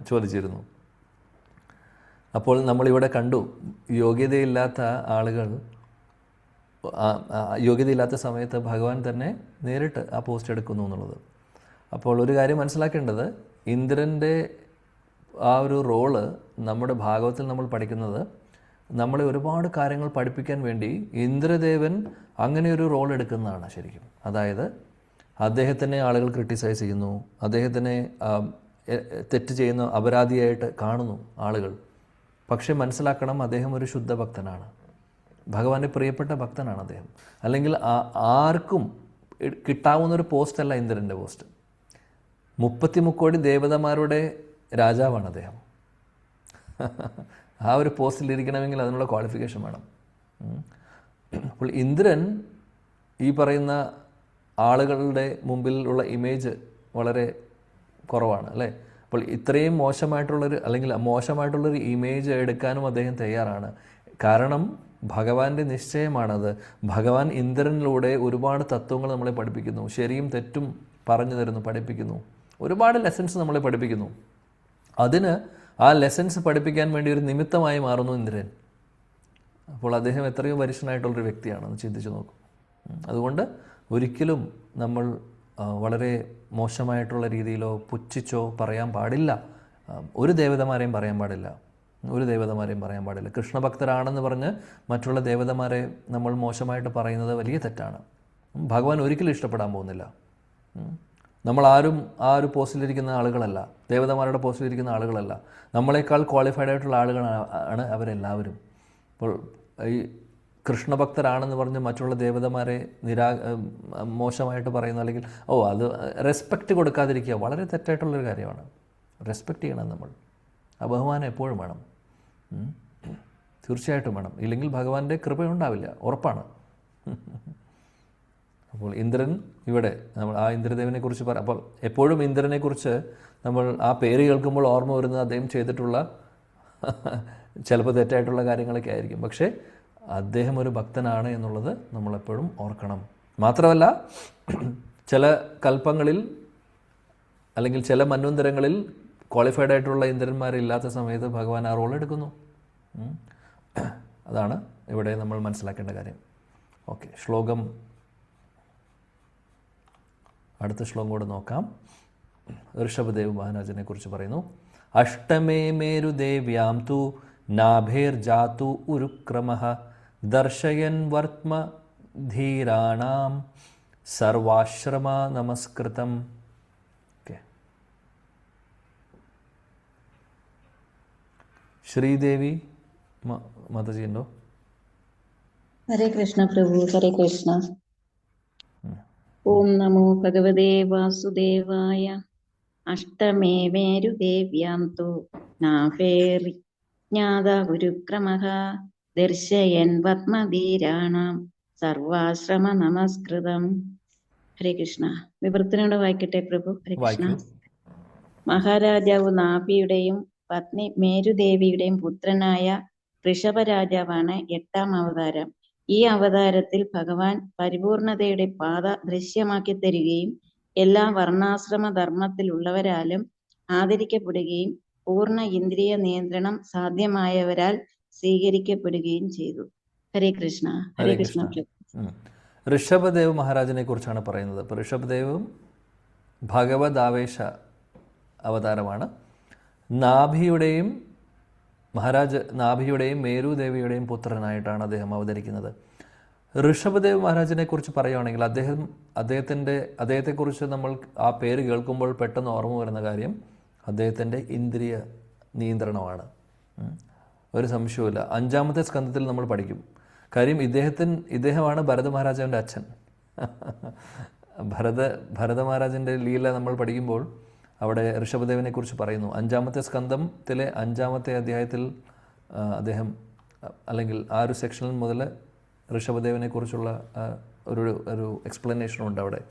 ചോദിച്ചിരുന്നു. അപ്പോൾ നമ്മളിവിടെ കണ്ടു, യോഗ്യതയില്ലാത്ത ആളുകൾ, യോഗ്യതയില്ലാത്ത സമയത്ത് ഭഗവാൻ തന്നെ നേരിട്ട് ആ പോസ്റ്റ് എടുക്കുന്നു എന്നുള്ളത്. അപ്പോൾ ഒരു കാര്യം മനസ്സിലാക്കേണ്ടത്, ഇന്ദ്രൻ്റെ ആ ഒരു റോള് നമ്മുടെ ഭാഗവത്തിൽ നമ്മൾ പഠിക്കുന്നത്, നമ്മളെ ഒരുപാട് കാര്യങ്ങൾ പഠിപ്പിക്കാൻ വേണ്ടി ഇന്ദ്രദേവൻ അങ്ങനെ ഒരു റോൾ എടുക്കുന്നതാണ് ശരിക്കും. അതായത് അദ്ദേഹത്തിനെ ആളുകൾ ക്രിട്ടിസൈസ് ചെയ്യുന്നു, അദ്ദേഹത്തിനെ തെറ്റ് ചെയ്യുന്ന അപരാധിയായിട്ട് കാണുന്നു ആളുകൾ. പക്ഷെ മനസ്സിലാക്കണം, അദ്ദേഹം ഒരു ശുദ്ധ ഭക്തനാണ്, ഭഗവാന്റെ പ്രിയപ്പെട്ട ഭക്തനാണ് അദ്ദേഹം. അല്ലെങ്കിൽ ആർക്കും കിട്ടാവുന്നൊരു പോസ്റ്റല്ല ഇന്ദ്രൻ്റെ പോസ്റ്റ്. 33 കോടി ദേവതമാരുടെ രാജാവാണ് അദ്ദേഹം. ആ ഒരു പോസ്റ്റിൽ ഇരിക്കണമെങ്കിൽ അതിനുള്ള ക്വാളിഫിക്കേഷൻ വേണം. അപ്പോൾ ഇന്ദ്രൻ ഈ പറയുന്ന ആളുകളുടെ മുമ്പിലുള്ള ഇമേജ് വളരെ കുറവാണ്, അല്ലേ? അപ്പോൾ ഇത്രയും മോശമായിട്ടുള്ളൊരു ഇമേജ് എടുക്കാനും അദ്ദേഹം തയ്യാറാണ്. കാരണം ഭഗവാന്റെ നിശ്ചയമാണത്. ഭഗവാൻ ഇന്ദ്രനിലൂടെ ഒരുപാട് തത്വങ്ങൾ നമ്മളെ പഠിപ്പിക്കുന്നു, ശരിയും തെറ്റും പറഞ്ഞു തരുന്നു, പഠിപ്പിക്കുന്നു, ഒരുപാട് ലെസൺസ് നമ്മളെ പഠിപ്പിക്കുന്നു. അതിന് ആ ലെസൺസ് പഠിപ്പിക്കാൻ വേണ്ടി ഒരു നിമിത്തമായി മാറുന്നു ഇന്ദ്രൻ. അപ്പോൾ അദ്ദേഹം എത്രയോ വരിഷ്ഠനായിട്ടുള്ളൊരു വ്യക്തിയാണെന്ന് ചിന്തിച്ച് നോക്കും. അതുകൊണ്ട് ഒരിക്കലും നമ്മൾ വളരെ മോശമായിട്ടുള്ള രീതിയിലോ പുച്ഛിച്ചോ പറയാൻ പാടില്ല. ഒരു ദേവതമാരെയും പറയാൻ പാടില്ല. കൃഷ്ണഭക്തരാണെന്ന് പറഞ്ഞ് മറ്റുള്ള ദേവതമാരെ നമ്മൾ മോശമായിട്ട് പറയുന്നത് വലിയ തെറ്റാണ്. ഭഗവാൻ ഒരിക്കലും ഇഷ്ടപ്പെടാൻ പോകുന്നില്ല. നമ്മളാരും ആ ഒരു പോസ്റ്റിലിരിക്കുന്ന ആളുകളല്ല, ദേവതമാരുടെ പോസ്റ്റിലിരിക്കുന്ന ആളുകളല്ല. നമ്മളെക്കാൾ ക്വാളിഫൈഡ് ആയിട്ടുള്ള ആളുകളാണ് അവരെല്ലാവരും. അപ്പോൾ ഈ കൃഷ്ണഭക്തരാണെന്ന് പറഞ്ഞ് മറ്റുള്ള ദേവതമാരെ മോശമായിട്ട് പറയുന്നു, അല്ലെങ്കിൽ അത് റെസ്പെക്റ്റ് കൊടുക്കാതിരിക്കുക വളരെ തെറ്റായിട്ടുള്ളൊരു കാര്യമാണ്. റെസ്പെക്റ്റ് ചെയ്യണം നമ്മൾ. ആ ബഹുമാനം എപ്പോഴും വേണം, തീർച്ചയായിട്ടും വേണം. ഇല്ലെങ്കിൽ ഭഗവാന്റെ കൃപയുണ്ടാവില്ല, ഉറപ്പാണ്. അപ്പോൾ ഇന്ദ്രൻ ഇവിടെ നമ്മൾ ആ ഇന്ദ്രദേവനെക്കുറിച്ച് അപ്പോൾ എപ്പോഴും ഇന്ദ്രനെക്കുറിച്ച് നമ്മൾ ആ പേര് കേൾക്കുമ്പോൾ ഓർമ്മ വരുന്നത് അദ്ദേഹം ചെയ്തിട്ടുള്ള ചിലപ്പോൾ തെറ്റായിട്ടുള്ള കാര്യങ്ങളൊക്കെ ആയിരിക്കും. പക്ഷേ അദ്ദേഹം ഒരു ഭക്തനാണ് എന്നുള്ളത് നമ്മളെപ്പോഴും ഓർക്കണം. മാത്രമല്ല, ചില കൽപ്പങ്ങളിൽ അല്ലെങ്കിൽ ചില മന്വന്തരങ്ങളിൽ ക്വാളിഫൈഡ് ആയിട്ടുള്ള ഇന്ദ്രന്മാരില്ലാത്ത സമയത്ത് ഭഗവാൻ ആ റോൾ എടുക്കുന്നു. അതാണ് ഇവിടെ നമ്മൾ മനസ്സിലാക്കേണ്ട കാര്യം. ഓക്കെ, അടുത്ത ശ്ലോകം കൂടെ നോക്കാം. ഋഷഭദേവ് മഹാരാജനെ കുറിച്ച് പറയുന്നു. അഷ്ടമേ മേരുദേവ്യാം തു നാഭേർജാതു ഉരുക്രമഃ ദർശയൻ വർത്മ ധീരാണാം സർവാശ്രമ നമസ്കൃതം. ഓക്കെ, ശ്രീദേവി മാതാജി ഉണ്ടോ? ഹരേ കൃഷ്ണ പ്രഭു, ഹരേ കൃഷ്ണ. ഓം നമോ ഭഗവതേ വാസുദേവായ. അഷ്ടമേ മേരുദേവ്യാം തു നാഭേർജ്ഞാത ഗുരുക്രമഃ ദർശയൻ പത്മധീരാണാം സർവാശ്രമ നമസ്കൃതം. ഹരേ കൃഷ്ണ. വിവൃത്തിനോട് വായിക്കട്ടെ പ്രഭു. ഹരേ കൃഷ്ണ. മഹാരാജാവ് നാഭിയുടെയും പത്നി മേരുദേവിയുടെയും പുത്രനായ ഋഷഭരാജാവാണ് 8ാം അവതാരം. ഈ അവതാരത്തിൽ ഭഗവാൻ പരിപൂർണതയുടെ പാത ദൃശ്യമാക്കി തരികയും എല്ലാ വർണ്ണാശ്രമ ധർമ്മത്തിലുള്ളവരാലും ആദരിക്കപ്പെടുകയും പൂർണ്ണ ഇന്ദ്രിയ നിയന്ത്രണം സാധ്യമായവരാൽ സ്വീകരിക്കപ്പെടുകയും ചെയ്തു. ഹരേ കൃഷ്ണ. ഹരേ കൃഷ്ണ. ഋഷഭദേവ് മഹാരാജനെ കുറിച്ചാണ് പറയുന്നത്. ഇപ്പോൾ ഋഷഭദേവും ഭഗവദാവേശ അവതാരമാണ്. നാഭിയുടെയും മേരുദേവിയുടെയും പുത്രനായിട്ടാണ് അദ്ദേഹം അവതരിക്കുന്നത്. ഋഷഭദേവ് മഹാരാജനെ കുറിച്ച് പറയുകയാണെങ്കിൽ അദ്ദേഹത്തെക്കുറിച്ച് നമ്മൾ ആ പേര് കേൾക്കുമ്പോൾ പെട്ടെന്ന് ഓർമ്മ വരുന്ന കാര്യം അദ്ദേഹത്തിൻ്റെ ഇന്ദ്രിയ നിയന്ത്രണമാണ്. ഒരു സംശയവുമില്ല. 5ാമത്തെ സ്കന്ധത്തിൽ നമ്മൾ പഠിക്കും. കാര്യം ഇദ്ദേഹമാണ് ഭരത മഹാരാജാവിൻ്റെ അച്ഛൻ. ഭരത മഹാരാജൻ്റെ ലീല നമ്മൾ പഠിക്കുമ്പോൾ അവിടെ ഋഷഭദേവനെ കുറിച്ച് പറയുന്നു. 5-ാമത്തെ സ്കന്ധത്തിലെ 5-ാമത്തെ അധ്യായത്തിൽ അദ്ദേഹം അല്ലെങ്കിൽ ആ ഒരു സെക്ഷനിൽ മുതൽ ഋഷഭദേവനെ കുറിച്ചുള്ള ഒരു എക്സ്പ്ലനേഷനുണ്ട് അവിടെ.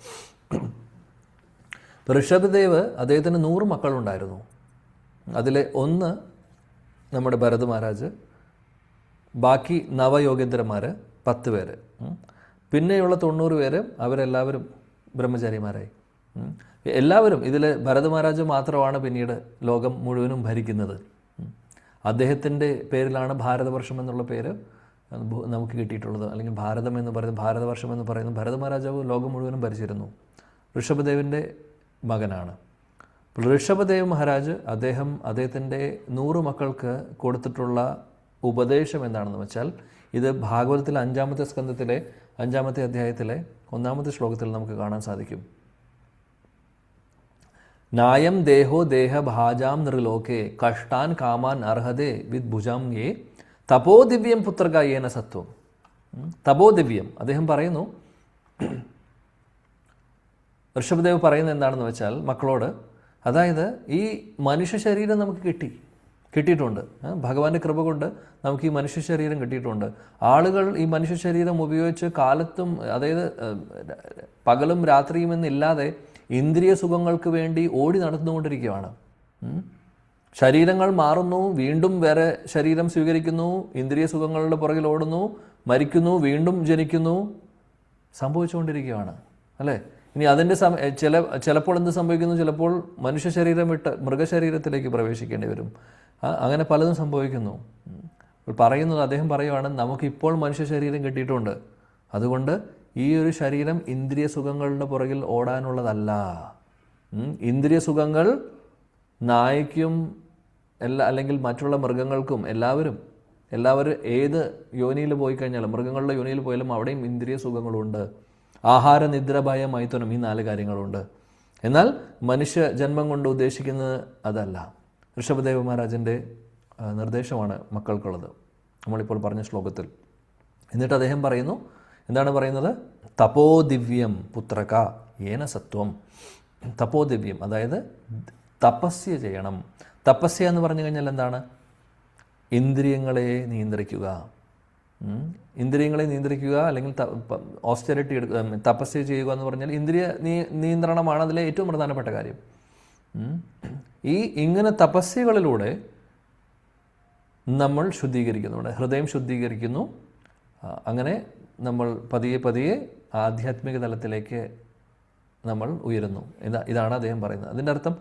ഋഷഭദേവ് അദ്ദേഹത്തിന് 100 മക്കളുണ്ടായിരുന്നു. അതിലെ ഒന്ന് നമ്മുടെ ഭരത് മഹാരാജ്, ബാക്കി നവയോഗേന്ദ്രന്മാർ 10 പേര്, പിന്നെയുള്ള 90 പേര് അവരെല്ലാവരും ബ്രഹ്മചാരിമാരായി. എല്ലാവരും ഇതിൽ ഭരത് മഹാരാജ് മാത്രമാണ് പിന്നീട് ലോകം മുഴുവനും ഭരിക്കുന്നത്. അദ്ദേഹത്തിൻ്റെ പേരിലാണ് ഭാരതവർഷം എന്നുള്ള പേര് നമുക്ക് കിട്ടിയിട്ടുള്ളത്. അല്ലെങ്കിൽ ഭാരതം എന്ന് പറയുന്നത്, ഭാരതവർഷം എന്ന് പറയുന്നത് ഭരത് മഹാരാജാവ് ലോകം മുഴുവനും ഭരിച്ചിരുന്നു. ഋഷഭദേവിൻ്റെ മകനാണ്. ഋഷഭദേവ് മഹാരാജ് അദ്ദേഹത്തിൻ്റെ 100 മക്കൾക്ക് കൊടുത്തിട്ടുള്ള ഉപദേശം എന്താണെന്ന് വെച്ചാൽ, ഇത് ഭാഗവതത്തിലെ 5-ാമത്തെ സ്കന്ധത്തിലെ 5-ാമത്തെ അധ്യായത്തിലെ 1-ാമത്തെ ശ്ലോകത്തിൽ നമുക്ക് കാണാൻ സാധിക്കും. നായം ദേഹോ ദേഹഭാജാം നൃലോകേ കഷ്ടാൻ കാമാൻ അർഹതേ വിദ് ഭുജാം യേ തപോദിവ്യം പുത്രകായേന സത്വം. തപോദിവ്യം അദ്ദേഹം പറയുന്നു, ഋഷഭദേവ് പറയുന്നത് എന്താണെന്ന് വെച്ചാൽ മക്കളോട്, അതായത് ഈ മനുഷ്യ ശരീരം നമുക്ക് കിട്ടിയിട്ടുണ്ട്. ഭഗവാന്റെ കൃപ കൊണ്ട് നമുക്ക് ഈ മനുഷ്യ ശരീരം കിട്ടിയിട്ടുണ്ട്. ആളുകൾ ഈ മനുഷ്യ ശരീരം ഉപയോഗിച്ച് കാലത്തും, അതായത് പകലും രാത്രിയും എന്നില്ലാതെ ഇന്ദ്രിയ സുഖങ്ങൾക്ക് വേണ്ടി ഓടി നടന്നുകൊണ്ടിരിക്കുകയാണ്. ശരീരങ്ങൾ മാറുന്നു, വീണ്ടും വേറെ ശരീരം സ്വീകരിക്കുന്നു, ഇന്ദ്രിയ സുഖങ്ങളുടെ പുറകിൽ ഓടുന്നു, മരിക്കുന്നു, വീണ്ടും ജനിക്കുന്നു, സംഭവിച്ചുകൊണ്ടിരിക്കുകയാണ് അല്ലേ? ഇനി അതിൻ്റെ ചിലപ്പോൾ എന്ത് സംഭവിക്കുന്നു, ചിലപ്പോൾ മനുഷ്യ ശരീരം വിട്ട് മൃഗശരീരത്തിലേക്ക് പ്രവേശിക്കേണ്ടി വരും. അങ്ങനെ പലതും സംഭവിക്കുന്നു. അദ്ദേഹം പറയുവാണ്, നമുക്കിപ്പോൾ മനുഷ്യ ശരീരം കിട്ടിയിട്ടുണ്ട്, അതുകൊണ്ട് ഈ ഒരു ശരീരം ഇന്ദ്രിയ സുഖങ്ങളുടെ പുറകിൽ ഓടാനുള്ളതല്ല. ഇന്ദ്രിയ സുഖങ്ങൾ നായ്ക്കും അല്ലെങ്കിൽ മറ്റുള്ള മൃഗങ്ങൾക്കും എല്ലാവരും ഏത് യോനിയിൽ പോയി കഴിഞ്ഞാലും, മൃഗങ്ങളുടെ യോനിയിൽ പോയാലും അവിടെയും ഇന്ദ്രിയ സുഖങ്ങളുണ്ട്. ആഹാര, നിദ്ര, ഭയം, മൈഥുനം, ഈ 4 കാര്യങ്ങളുണ്ട്. എന്നാൽ മനുഷ്യ ജന്മം കൊണ്ട് ഉദ്ദേശിക്കുന്നത് അതല്ല. ഋഷഭദേവ് മഹാരാജൻ്റെ നിർദ്ദേശമാണ് മക്കൾക്കുള്ളത് നമ്മളിപ്പോൾ പറഞ്ഞ ശ്ലോകത്തിൽ. എന്നിട്ട് അദ്ദേഹം പറയുന്നു, എന്താണ് പറയുന്നത്? തപോദിവ്യം പുത്രക ഏന സത്വം. തപോദിവ്യം, അതായത് തപസ്യ ചെയ്യണം. തപസ്യ എന്ന് പറഞ്ഞു കഴിഞ്ഞാൽ എന്താണ്? ഇന്ദ്രിയങ്ങളെ നിയന്ത്രിക്കുക. ഇന്ദ്രിയങ്ങളെ നിയന്ത്രിക്കുക അല്ലെങ്കിൽ ഓസ്റ്റെറിറ്റി എടുക്കുക, തപസ്യ ചെയ്യുക എന്ന് പറഞ്ഞാൽ ഇന്ദ്രിയ നിയന്ത്രണമാണ് അതിലെ ഏറ്റവും പ്രധാനപ്പെട്ട കാര്യം. ഇങ്ങനെ തപസ്യകളിലൂടെ നമ്മൾ ശുദ്ധീകരിക്കുന്നുണ്ട്, ഹൃദയം ശുദ്ധീകരിക്കുന്നു. അങ്ങനെ നമ്മൾ പതിയെ ആധ്യാത്മിക തലത്തിലേക്ക് നമ്മൾ ഉയരുന്നു. ഇതാണ് അദ്ദേഹം പറയുന്നത്. അതിൻ്റെ അർത്ഥം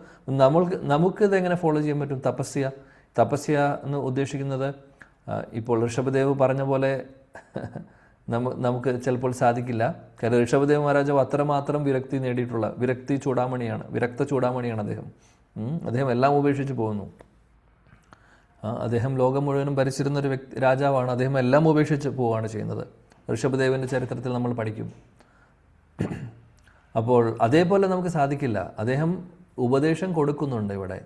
നമുക്കിതെങ്ങനെ ഫോളോ ചെയ്യാൻ പറ്റും? തപസ്യ എന്ന് ഉദ്ദേശിക്കുന്നത് ഇപ്പോൾ ഋഷഭദേവ് പറഞ്ഞ പോലെ നമുക്ക് ചിലപ്പോൾ സാധിക്കില്ല. കാരണം ഋഷഭദേവ് മഹാരാജാവ് അത്രമാത്രം വിരക്ത ചൂടാമണിയാണ് അദ്ദേഹം എല്ലാം ഉപേക്ഷിച്ച് പോകുന്നു. അദ്ദേഹം ലോകം മുഴുവനും ഭരിച്ചിരുന്ന ഒരു രാജാവാണ്. അദ്ദേഹം എല്ലാം ഉപേക്ഷിച്ച് പോവുകയാണ് ചെയ്യുന്നത്. ഋഷഭദേവൻ്റെ ചരിത്രത്തിൽ നമ്മൾ പഠിക്കും. അപ്പോൾ അതേപോലെ നമുക്ക് സാധിക്കില്ല. അദ്ദേഹം ഉപദേശം കൊടുക്കുന്നുണ്ട് ഇവിടെ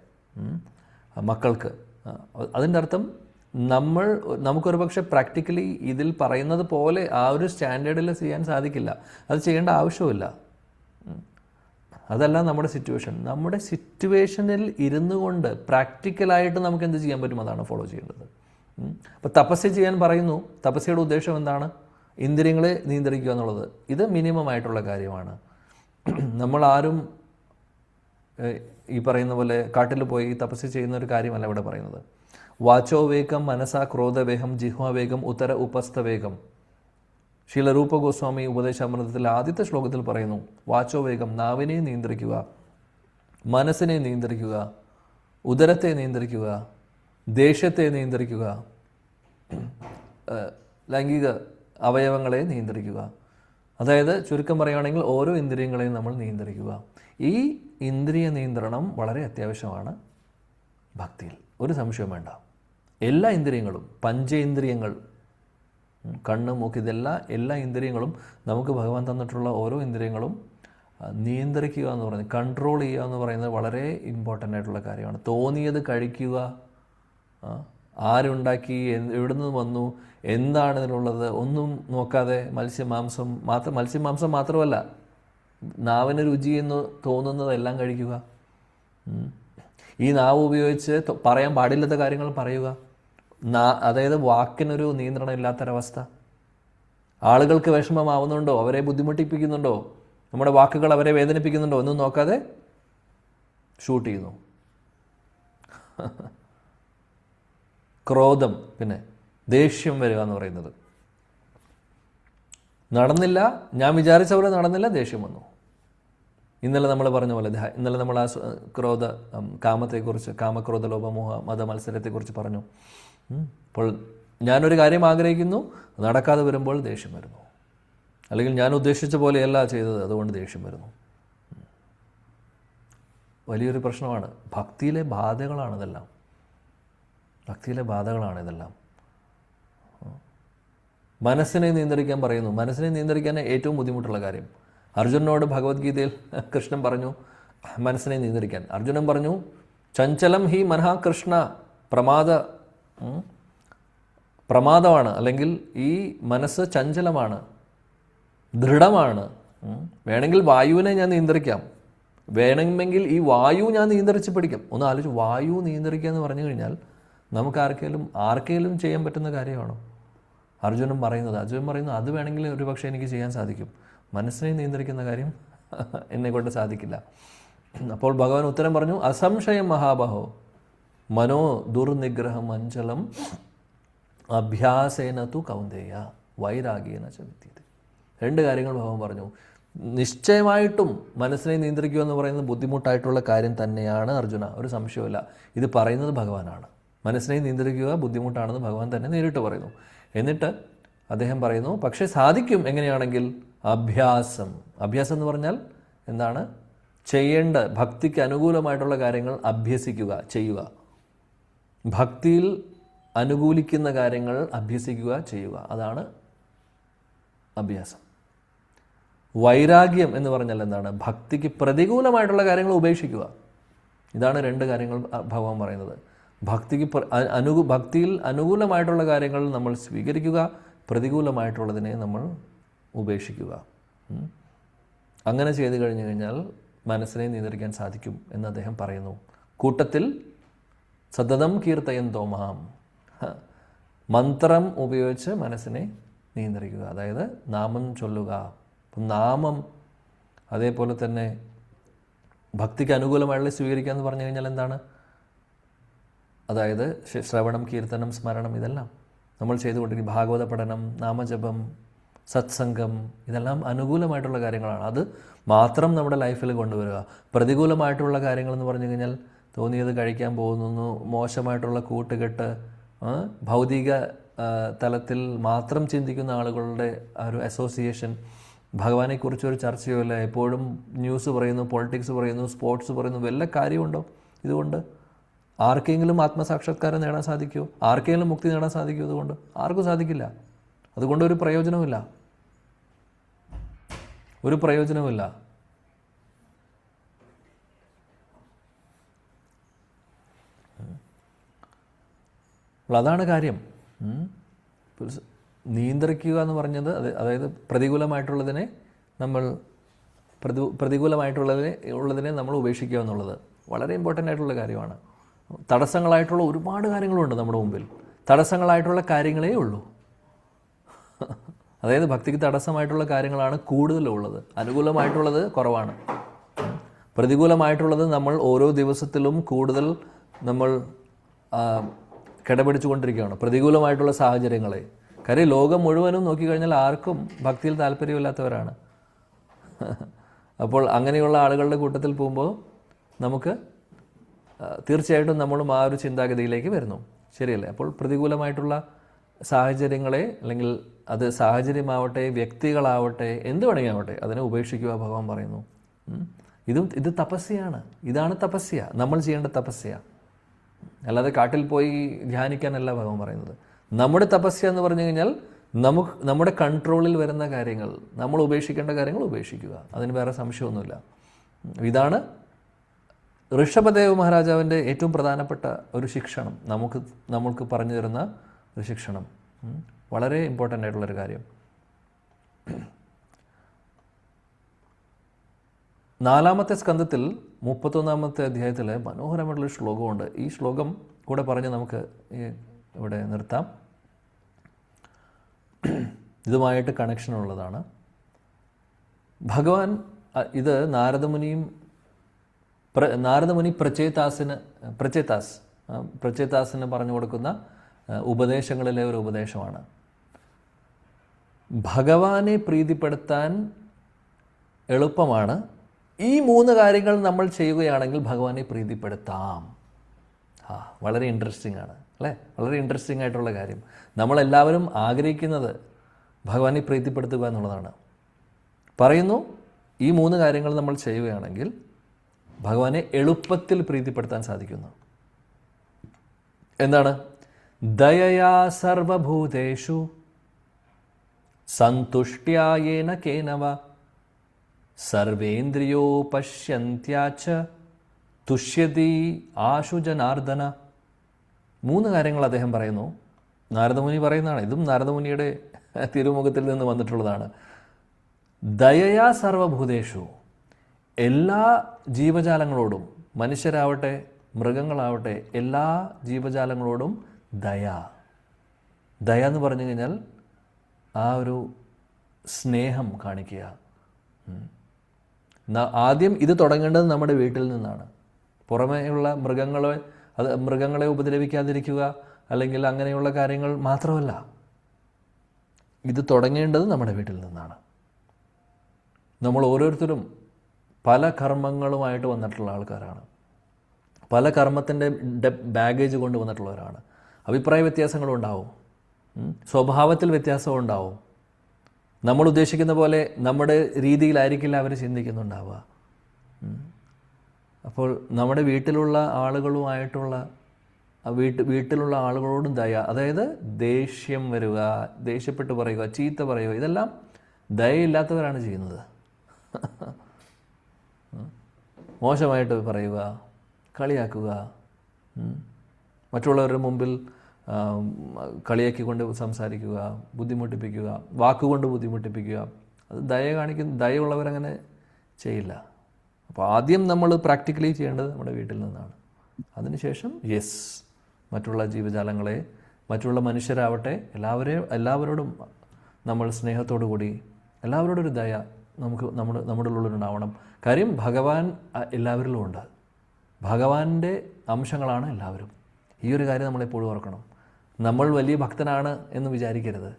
മക്കൾക്ക്. അതിൻ്റെ അർത്ഥം നമുക്കൊരു പക്ഷേ പ്രാക്ടിക്കലി ഇതിൽ പറയുന്നത് പോലെ ആ ഒരു സ്റ്റാൻഡേർഡിൽ ചെയ്യാൻ സാധിക്കില്ല. അത് ചെയ്യേണ്ട ആവശ്യമില്ല. അതല്ല നമ്മുടെ സിറ്റുവേഷനിൽ ഇരുന്നു കൊണ്ട് പ്രാക്ടിക്കലായിട്ട് നമുക്ക് എന്ത് ചെയ്യാൻ പറ്റും അതാണ് ഫോളോ ചെയ്യേണ്ടത്. അപ്പോൾ തപസ്യ ചെയ്യാൻ പറയുന്നു. തപസ്യയുടെ ഉദ്ദേശം എന്താണ്? ഇന്ദ്രിയങ്ങളെ നിയന്ത്രിക്കുക എന്നുള്ളത്. ഇത് മിനിമം ആയിട്ടുള്ള കാര്യമാണ്. നമ്മളാരും ഈ പറയുന്ന പോലെ കാട്ടിൽ പോയി തപസ്യ ചെയ്യുന്ന ഒരു കാര്യമല്ല ഇവിടെ പറയുന്നത്. വാചോവേഗം, മനസാ ക്രോധവേഗം, ജിഹ്വാവേഗം, ഉത്തര ഉപസ്ഥവേഗം. ശീലരൂപ ഗോസ്വാമി ഉപദേശാമൃതത്തിൽ ആദ്യത്തെ ശ്ലോകത്തിൽ പറയുന്നു, വാചോവേഗം, നാവിനെ നിയന്ത്രിക്കുക, മനസ്സിനെ നിയന്ത്രിക്കുക, ഉദരത്തെ നിയന്ത്രിക്കുക, ദേഷ്യത്തെ നിയന്ത്രിക്കുക, ലൈംഗിക അവയവങ്ങളെ നിയന്ത്രിക്കുക. അതായത് ചുരുക്കം പറയുകയാണെങ്കിൽ ഓരോ ഇന്ദ്രിയങ്ങളെയും നമ്മൾ നിയന്ത്രിക്കുക. ഈ ഇന്ദ്രിയ നിയന്ത്രണം വളരെ അത്യാവശ്യമാണ് ഭക്തിയിൽ, ഒരു സംശയവും വേണ്ട. എല്ലാ ഇന്ദ്രിയങ്ങളും, പഞ്ചേന്ദ്രിയങ്ങൾ, കണ്ണ്, മൂക്ക്, എല്ലാ ഇന്ദ്രിയങ്ങളും നമുക്ക് ഭഗവാൻ തന്നിട്ടുള്ള ഓരോ ഇന്ദ്രിയങ്ങളും നിയന്ത്രിക്കുക എന്ന് പറയുന്നത്, കൺട്രോൾ ചെയ്യുക എന്ന് പറയുന്നത് വളരെ ഇമ്പോർട്ടൻ്റ് ആയിട്ടുള്ള കാര്യമാണ്. തോന്നിയത് കഴിക്കുക, ആരുണ്ടാക്കി, എവിടെ നിന്ന് വന്നു, എന്താണ് ഇതിനുള്ളത് ഒന്നും നോക്കാതെ മത്സ്യമാംസം മാത്രമല്ല, നാവിന് രുചി എന്ന് തോന്നുന്നതെല്ലാം കഴിക്കുക. ഈ നാവ് ഉപയോഗിച്ച് പറയാൻ പാടില്ലാത്ത കാര്യങ്ങൾ പറയുക. അതായത് വാക്കിനൊരു നിയന്ത്രണം ഇല്ലാത്തൊരവസ്ഥ. ആളുകൾക്ക് വിഷമമാവുന്നുണ്ടോ, അവരെ ബുദ്ധിമുട്ടിപ്പിക്കുന്നുണ്ടോ, നമ്മുടെ വാക്കുകൾ അവരെ വേദനിപ്പിക്കുന്നുണ്ടോ എന്നും നോക്കാതെ ഷൂട്ട് ചെയ്യുന്നു. ക്രോധം, പിന്നെ ദേഷ്യം വരിക എന്ന് പറയുന്നത്. നടന്നില്ല, ഞാൻ വിചാരിച്ച പോലെ നടന്നില്ല, ദേഷ്യം വന്നു. ഇന്നലെ നമ്മൾ പറഞ്ഞ പോലെ, ഇന്നലെ നമ്മൾ ആ കാമത്തെക്കുറിച്ച്, കാമക്രോധ ലോപമോഹ മത മത്സരത്തെക്കുറിച്ച് പറഞ്ഞു. അപ്പോൾ ഞാനൊരു കാര്യം ആഗ്രഹിക്കുന്നു, നടക്കാതെ വരുമ്പോൾ ദേഷ്യം വരുന്നു. അല്ലെങ്കിൽ ഞാൻ ഉദ്ദേശിച്ച പോലെയല്ല ചെയ്തത്, അതുകൊണ്ട് ദേഷ്യം വരുന്നു. വലിയൊരു പ്രശ്നമാണ്. ഭക്തിയിലെ ബാധകളാണിതെല്ലാം. ഭക്തിയിലെ ബാധകളാണിതെല്ലാം. മനസ്സിനെ നിയന്ത്രിക്കാൻ പറയുന്നു. മനസ്സിനെ നിയന്ത്രിക്കാൻ ഏറ്റവും ബുദ്ധിമുട്ടുള്ള കാര്യം. അർജുനനോട് ഭഗവത്ഗീതയിൽ കൃഷ്ണൻ പറഞ്ഞു മനസ്സിനെ നിയന്ത്രിക്കാൻ. അർജുനൻ പറഞ്ഞു, ചഞ്ചലം ഹി മനഃ കൃഷ്ണ, പ്രമാദമാണ്, അല്ലെങ്കിൽ ഈ മനസ്സ് ചഞ്ചലമാണ്, ദൃഢമാണ്. വേണമെങ്കിൽ വായുവിനെ ഞാൻ നിയന്ത്രിക്കാം, വേണമെങ്കിൽ ഈ വായു ഞാൻ നിയന്ത്രിച്ച് പിടിക്കാം. ഒന്ന് ആലോചിച്ച്, വായു നിയന്ത്രിക്കുക എന്ന് പറഞ്ഞു കഴിഞ്ഞാൽ നമുക്ക് ആർക്കെങ്കിലും ചെയ്യാൻ പറ്റുന്ന കാര്യമാണോ? അർജുനൻ പറയുന്നത് അത് വേണമെങ്കിൽ ഒരു പക്ഷേ എനിക്ക് ചെയ്യാൻ സാധിക്കും. മനസ്സിനെ നിയന്ത്രിക്കുന്ന കാര്യം എന്നെക്കൊണ്ട് സാധിക്കില്ല. അപ്പോൾ ഭഗവാൻ ഉത്തരം പറഞ്ഞു, അസംശയം മഹാബഹോ മനോ ദുർനിഗ്രഹം അഞ്ചലം അഭ്യാസേന തു കൗന്ദേയ വൈരാഗ്യേന ച വിദ്യത്തെ. 2 കാര്യങ്ങൾ ഭഗവാൻ പറഞ്ഞു. നിശ്ചയമായിട്ടും മനസ്സിനെ നിയന്ത്രിക്കുക എന്ന് പറയുന്നത് ബുദ്ധിമുട്ടായിട്ടുള്ള കാര്യം തന്നെയാണ് അർജുന, ഒരു സംശയമില്ല. ഇത് പറയുന്നത് ഭഗവാനാണ്. മനസ്സിനെ നിയന്ത്രിക്കുക ബുദ്ധിമുട്ടാണെന്ന് ഭഗവാൻ തന്നെ നേരിട്ട് പറയുന്നു. എന്നിട്ട് അദ്ദേഹം പറയുന്നു, പക്ഷേ സാധിക്കും. എങ്ങനെയാണെങ്കിൽ അഭ്യാസം എന്ന് പറഞ്ഞാൽ എന്താണ്? ചെയ്യേണ്ട ഭക്തിക്ക് അനുകൂലമായിട്ടുള്ള കാര്യങ്ങൾ അഭ്യസിക്കുക, ചെയ്യുക. ഭക്തിയിൽ അനുകൂലിക്കുന്ന കാര്യങ്ങൾ അഭ്യസിക്കുക, ചെയ്യുക. അതാണ് അഭ്യാസം. വൈരാഗ്യം എന്ന് പറഞ്ഞാൽ എന്താണ്? ഭക്തിക്ക് പ്രതികൂലമായിട്ടുള്ള കാര്യങ്ങൾ ഉപേക്ഷിക്കുക. ഇതാണ് 2 കാര്യങ്ങൾ ഭഗവാൻ പറയുന്നത്. ഭക്തിയിൽ അനുകൂലമായിട്ടുള്ള കാര്യങ്ങൾ നമ്മൾ സ്വീകരിക്കുക, പ്രതികൂലമായിട്ടുള്ളതിനെ നമ്മൾ ഉപേക്ഷിക്കുക. അങ്ങനെ ചെയ്തു കഴിഞ്ഞു കഴിഞ്ഞാൽ മനസ്സിനെ നിയന്ത്രിക്കാൻ സാധിക്കും എന്ന് അദ്ദേഹം പറയുന്നു. കൂട്ടത്തിൽ സതതം കീർത്തയന്തോ മാം, മന്ത്രം ഉപയോഗിച്ച് മനസ്സിനെ നിയന്ത്രിക്കുക. അതായത് നാമം ചൊല്ലുക. നാമം അതേപോലെ തന്നെ ഭക്തിക്ക് അനുകൂലമായുള്ള സ്വീകരിക്കുക എന്ന് പറഞ്ഞു കഴിഞ്ഞാൽ എന്താണ്? അതായത് ശ്രവണം, കീർത്തനം, സ്മരണം, ഇതെല്ലാം നമ്മൾ ചെയ്തുകൊണ്ടിരിക്കും. ഭാഗവത പഠനം, നാമജപം, സത്സംഗം, ഇതെല്ലാം അനുകൂലമായിട്ടുള്ള കാര്യങ്ങളാണ്. അത് മാത്രം നമ്മുടെ ലൈഫിൽ കൊണ്ടുവരിക. പ്രതികൂലമായിട്ടുള്ള കാര്യങ്ങളെന്ന് പറഞ്ഞു കഴിഞ്ഞാൽ തോന്നിയത് കഴിക്കാൻ പോകുന്നു, മോശമായിട്ടുള്ള കൂട്ടുകെട്ട്, ഭൗതിക തലത്തിൽ മാത്രം ചിന്തിക്കുന്ന ആളുകളുടെ ഒരു അസോസിയേഷൻ, ഭഗവാനെക്കുറിച്ചൊരു ചർച്ചയോ ഇല്ല, എപ്പോഴും ന്യൂസ് പറയുന്നു, പൊളിറ്റിക്സ് പറയുന്നു, സ്പോർട്സ് പറയുന്നു, വല്ല കാര്യമുണ്ടോ ഇതുകൊണ്ട്? ആർക്കെങ്കിലും ആത്മസാക്ഷാത്കാരം നേടാൻ സാധിക്കുമോ? ആർക്കെങ്കിലും മുക്തി നേടാൻ സാധിക്കുമോ? അതുകൊണ്ട് ആർക്കും സാധിക്കില്ല. അതുകൊണ്ട് ഒരു പ്രയോജനവുമില്ല. അപ്പോൾ അതാണ് കാര്യം. നിയന്ത്രിക്കുക എന്ന് പറഞ്ഞത് അതായത് പ്രതികൂലമായിട്ടുള്ളതിനെ നമ്മൾ ഉപേക്ഷിക്കുക എന്നുള്ളത് വളരെ ഇമ്പോർട്ടൻ്റ് ആയിട്ടുള്ള കാര്യമാണ്. തടസ്സങ്ങളായിട്ടുള്ള ഒരുപാട് കാര്യങ്ങളുണ്ട് നമ്മുടെ മുമ്പിൽ. തടസ്സങ്ങളായിട്ടുള്ള കാര്യങ്ങളേ ഉള്ളൂ. അതായത് ഭക്തിക്ക് തടസ്സമായിട്ടുള്ള കാര്യങ്ങളാണ് കൂടുതലുള്ളത്. അനുകൂലമായിട്ടുള്ളത് കുറവാണ്. പ്രതികൂലമായിട്ടുള്ളത് നമ്മൾ ഓരോ ദിവസത്തിലും കൂടുതൽ നമ്മൾ കിടപിടിച്ചുകൊണ്ടിരിക്കുകയാണ്. പ്രതികൂലമായിട്ടുള്ള സാഹചര്യങ്ങളെ. കാര്യം ലോകം മുഴുവനും നോക്കിക്കഴിഞ്ഞാൽ ആർക്കും ഭക്തിയിൽ താല്പര്യമില്ലാത്തവരാണ്. അപ്പോൾ അങ്ങനെയുള്ള ആളുകളുടെ കൂട്ടത്തിൽ പോകുമ്പോൾ നമുക്ക് തീർച്ചയായിട്ടും നമ്മളും ആ ഒരു ചിന്താഗതിയിലേക്ക് വരുന്നു. ശരിയല്ലേ? അപ്പോൾ പ്രതികൂലമായിട്ടുള്ള സാഹചര്യങ്ങളെ, അല്ലെങ്കിൽ അത് സാഹചര്യമാവട്ടെ, വ്യക്തികളാവട്ടെ, എന്ത് വേണമെങ്കിൽ ആവട്ടെ, അതിനെ ഉപേക്ഷിക്കുക ഭഗവാൻ പറയുന്നു. ഇത് തപസ്യയാണ്. ഇതാണ് തപസ്യ, നമ്മൾ ചെയ്യേണ്ട തപസ്യ. അല്ലാതെ കാട്ടിൽ പോയി ധ്യാനിക്കാനല്ല ഭഗവാൻ പറയുന്നത്. നമ്മുടെ തപസ്യ എന്ന് പറഞ്ഞു കഴിഞ്ഞാൽ നമ്മുടെ കൺട്രോളിൽ വരുന്ന കാര്യങ്ങൾ, നമ്മൾ ഉപേക്ഷിക്കേണ്ട കാര്യങ്ങൾ ഉപേക്ഷിക്കുക. അതിന് വേറെ സംശയമൊന്നുമില്ല. ഇതാണ് ഋഷഭദേവ് മഹാരാജാവിൻ്റെ ഏറ്റവും പ്രധാനപ്പെട്ട ഒരു ശിക്ഷണം, നമ്മൾക്ക് പറഞ്ഞു തരുന്ന ഒരു ശിക്ഷണം. വളരെ ഇമ്പോർട്ടൻ്റ് ആയിട്ടുള്ളൊരു കാര്യം. 4-ാമത്തെ സ്കന്ധത്തിൽ 31-ാമത്തെ അധ്യായത്തിൽ മനോഹരമായിട്ടുള്ളൊരു ശ്ലോകമുണ്ട്. ഈ ശ്ലോകം കൂടെ പറഞ്ഞ് നമുക്ക് ഇവിടെ നിർത്താം. ഇതുമായിട്ട് കണക്ഷനുള്ളതാണ്. ഭഗവാൻ ഇത് നാരദമുനി പ്രചേതാസിന് പറഞ്ഞു കൊടുക്കുന്ന ഉപദേശങ്ങളിലെ ഒരു ഉപദേശമാണ്. ഭഗവാനെ പ്രീതിപ്പെടുത്താൻ എളുപ്പമാണ്. ഈ 3 കാര്യങ്ങൾ നമ്മൾ ചെയ്യുകയാണെങ്കിൽ ഭഗവാനെ പ്രീതിപ്പെടുത്താം. വളരെ ഇൻട്രസ്റ്റിംഗ് ആണ് അല്ലേ? വളരെ ഇൻട്രസ്റ്റിംഗ് ആയിട്ടുള്ള കാര്യം. നമ്മളെല്ലാവരും ആഗ്രഹിക്കുന്നത് ഭഗവാനെ പ്രീതിപ്പെടുത്തുക എന്നുള്ളതാണ്. പറയുന്നു, ഈ 3 കാര്യങ്ങൾ നമ്മൾ ചെയ്യുകയാണെങ്കിൽ ഭഗവാനെ എളുപ്പത്തിൽ പ്രീതിപ്പെടുത്താൻ സാധിക്കുന്നു. എന്താണ്? ദയയാ സർവഭൂതേഷു സന്തുഷ്ട്യായേന കേനവ സർവേന്ദ്രിയോ പശ്യന്ത്യാച്ച തുഷ്യതി ആശു ജനാർദ്ദന. 3 കാര്യങ്ങൾ അദ്ദേഹം പറയുന്നു. നാരദമുനി പറയുന്നതാണ്. ഇതും നാരദമുനിയുടെ തിരുമുഖത്തിൽ നിന്ന് വന്നിട്ടുള്ളതാണ്. ദയയാ സർവഭൂതേഷു, എല്ലാ ജീവജാലങ്ങളോടും, മനുഷ്യരാവട്ടെ മൃഗങ്ങളാവട്ടെ എല്ലാ ജീവജാലങ്ങളോടും ദയ എന്ന് പറഞ്ഞു കഴിഞ്ഞാൽ ആ ഒരു സ്നേഹം കാണിക്കുക. ആദ്യം ഇത് തുടങ്ങേണ്ടത് നമ്മുടെ വീട്ടിൽ നിന്നാണ്. പുറമേയുള്ള മൃഗങ്ങളെ ഉപദ്രവിക്കാതിരിക്കുക അല്ലെങ്കിൽ അങ്ങനെയുള്ള കാര്യങ്ങൾ മാത്രമല്ല, ഇത് തുടങ്ങേണ്ടത് നമ്മുടെ വീട്ടിൽ നിന്നാണ്. നമ്മൾ ഓരോരുത്തരും പല കർമ്മങ്ങളുമായിട്ട് വന്നിട്ടുള്ള ആൾക്കാരാണ്. പല കർമ്മത്തിൻ്റെ ബാഗേജ് കൊണ്ട് വന്നിട്ടുള്ളവരാണ്. അഭിപ്രായ വ്യത്യാസങ്ങളുണ്ടാവും, സ്വഭാവത്തിൽ വ്യത്യാസം ഉണ്ടാവും. നമ്മൾ ഉദ്ദേശിക്കുന്ന പോലെ നമ്മുടെ രീതിയിലായിരിക്കില്ല അവർ ചിന്തിക്കുന്നുണ്ടാവുക. അപ്പോൾ നമ്മുടെ വീട്ടിലുള്ള ആളുകളുമായിട്ടുള്ള വീട്ടിലുള്ള ആളുകളോടും ദയ, അതായത് ദേഷ്യം വരിക, ദേഷ്യപ്പെട്ട് പറയുക, ചീത്ത പറയുക, ഇതെല്ലാം ദയയില്ലാത്തവരാണ് ചെയ്യുന്നത്. മോശമായിട്ട് പറയുക, കളിയാക്കുക, മറ്റുള്ളവരുടെ മുമ്പിൽ കളിയാക്കിക്കൊണ്ട് സംസാരിക്കുക, ബുദ്ധിമുട്ടിപ്പിക്കുക, വാക്കുകൊണ്ട് ബുദ്ധിമുട്ടിപ്പിക്കുക, അത് ദയയുള്ളവരങ്ങനെ ചെയ്യില്ല. അപ്പോൾ ആദ്യം നമ്മൾ പ്രാക്ടിക്കലി ചെയ്യേണ്ടത് നമ്മുടെ വീട്ടിൽ നിന്നാണ്. അതിനുശേഷം മറ്റുള്ള ജീവജാലങ്ങളെ, മറ്റുള്ള മനുഷ്യരാവട്ടെ എല്ലാവരോടും നമ്മൾ സ്നേഹത്തോടു കൂടി എല്ലാവരോടും ഒരു ദയ നമ്മുടെ ഉള്ളിലുണ്ടാവണം. കാര്യം ഭഗവാൻ എല്ലാവരിലും ഉണ്ട്. ഭഗവാന്റെ അംശങ്ങളാണ് എല്ലാവരും. ഈ ഒരു കാര്യം നമ്മളെപ്പോഴും ഓർക്കണം. നമ്മൾ വലിയ ഭക്തനാണ് എന്ന് വിചാരിക്കരുത്.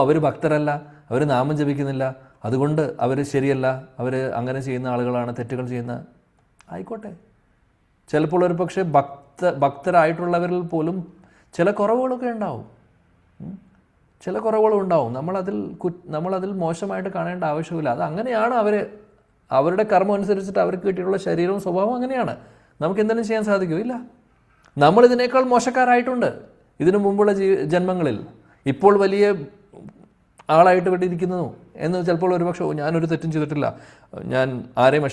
അവർ ഭക്തരല്ല, അവർ നാമം ജപിക്കുന്നില്ല, അതുകൊണ്ട് അവർ ശരിയല്ല, അവർ അങ്ങനെ ചെയ്യുന്ന ആളുകളാണ്, തെറ്റുകൾ ചെയ്യുന്ന ആയിക്കോട്ടെ. ചിലപ്പോൾ ഒരു പക്ഷേ ഭക്തരായിട്ടുള്ളവരിൽ പോലും ചില കുറവുകളൊക്കെ ഉണ്ടാവും, ചില കുറവുകളുണ്ടാവും. നമ്മളതിൽ മോശമായിട്ട് കാണേണ്ട ആവശ്യമില്ല. അത് അങ്ങനെയാണ്. അവരുടെ കർമ്മം അനുസരിച്ചിട്ട് അവർക്ക് കിട്ടിയിട്ടുള്ള ശരീരവും സ്വഭാവവും അങ്ങനെയാണ്. നമുക്ക് എന്തെങ്കിലും ചെയ്യാൻ സാധിക്കുമോ? ഇല്ല. നമ്മളിതിനേക്കാൾ മോശക്കാരായിട്ടുണ്ട് ഇതിനു മുമ്പുള്ള ജന്മങ്ങളിൽ. ഇപ്പോൾ വലിയ ആളായിട്ട് വിട്ടിരിക്കുന്നു എന്ന് ചിലപ്പോൾ ഒരുപക്ഷെ ഞാനൊരു തെറ്റും ചെയ്തിട്ടില്ല, ഞാൻ ആരെയും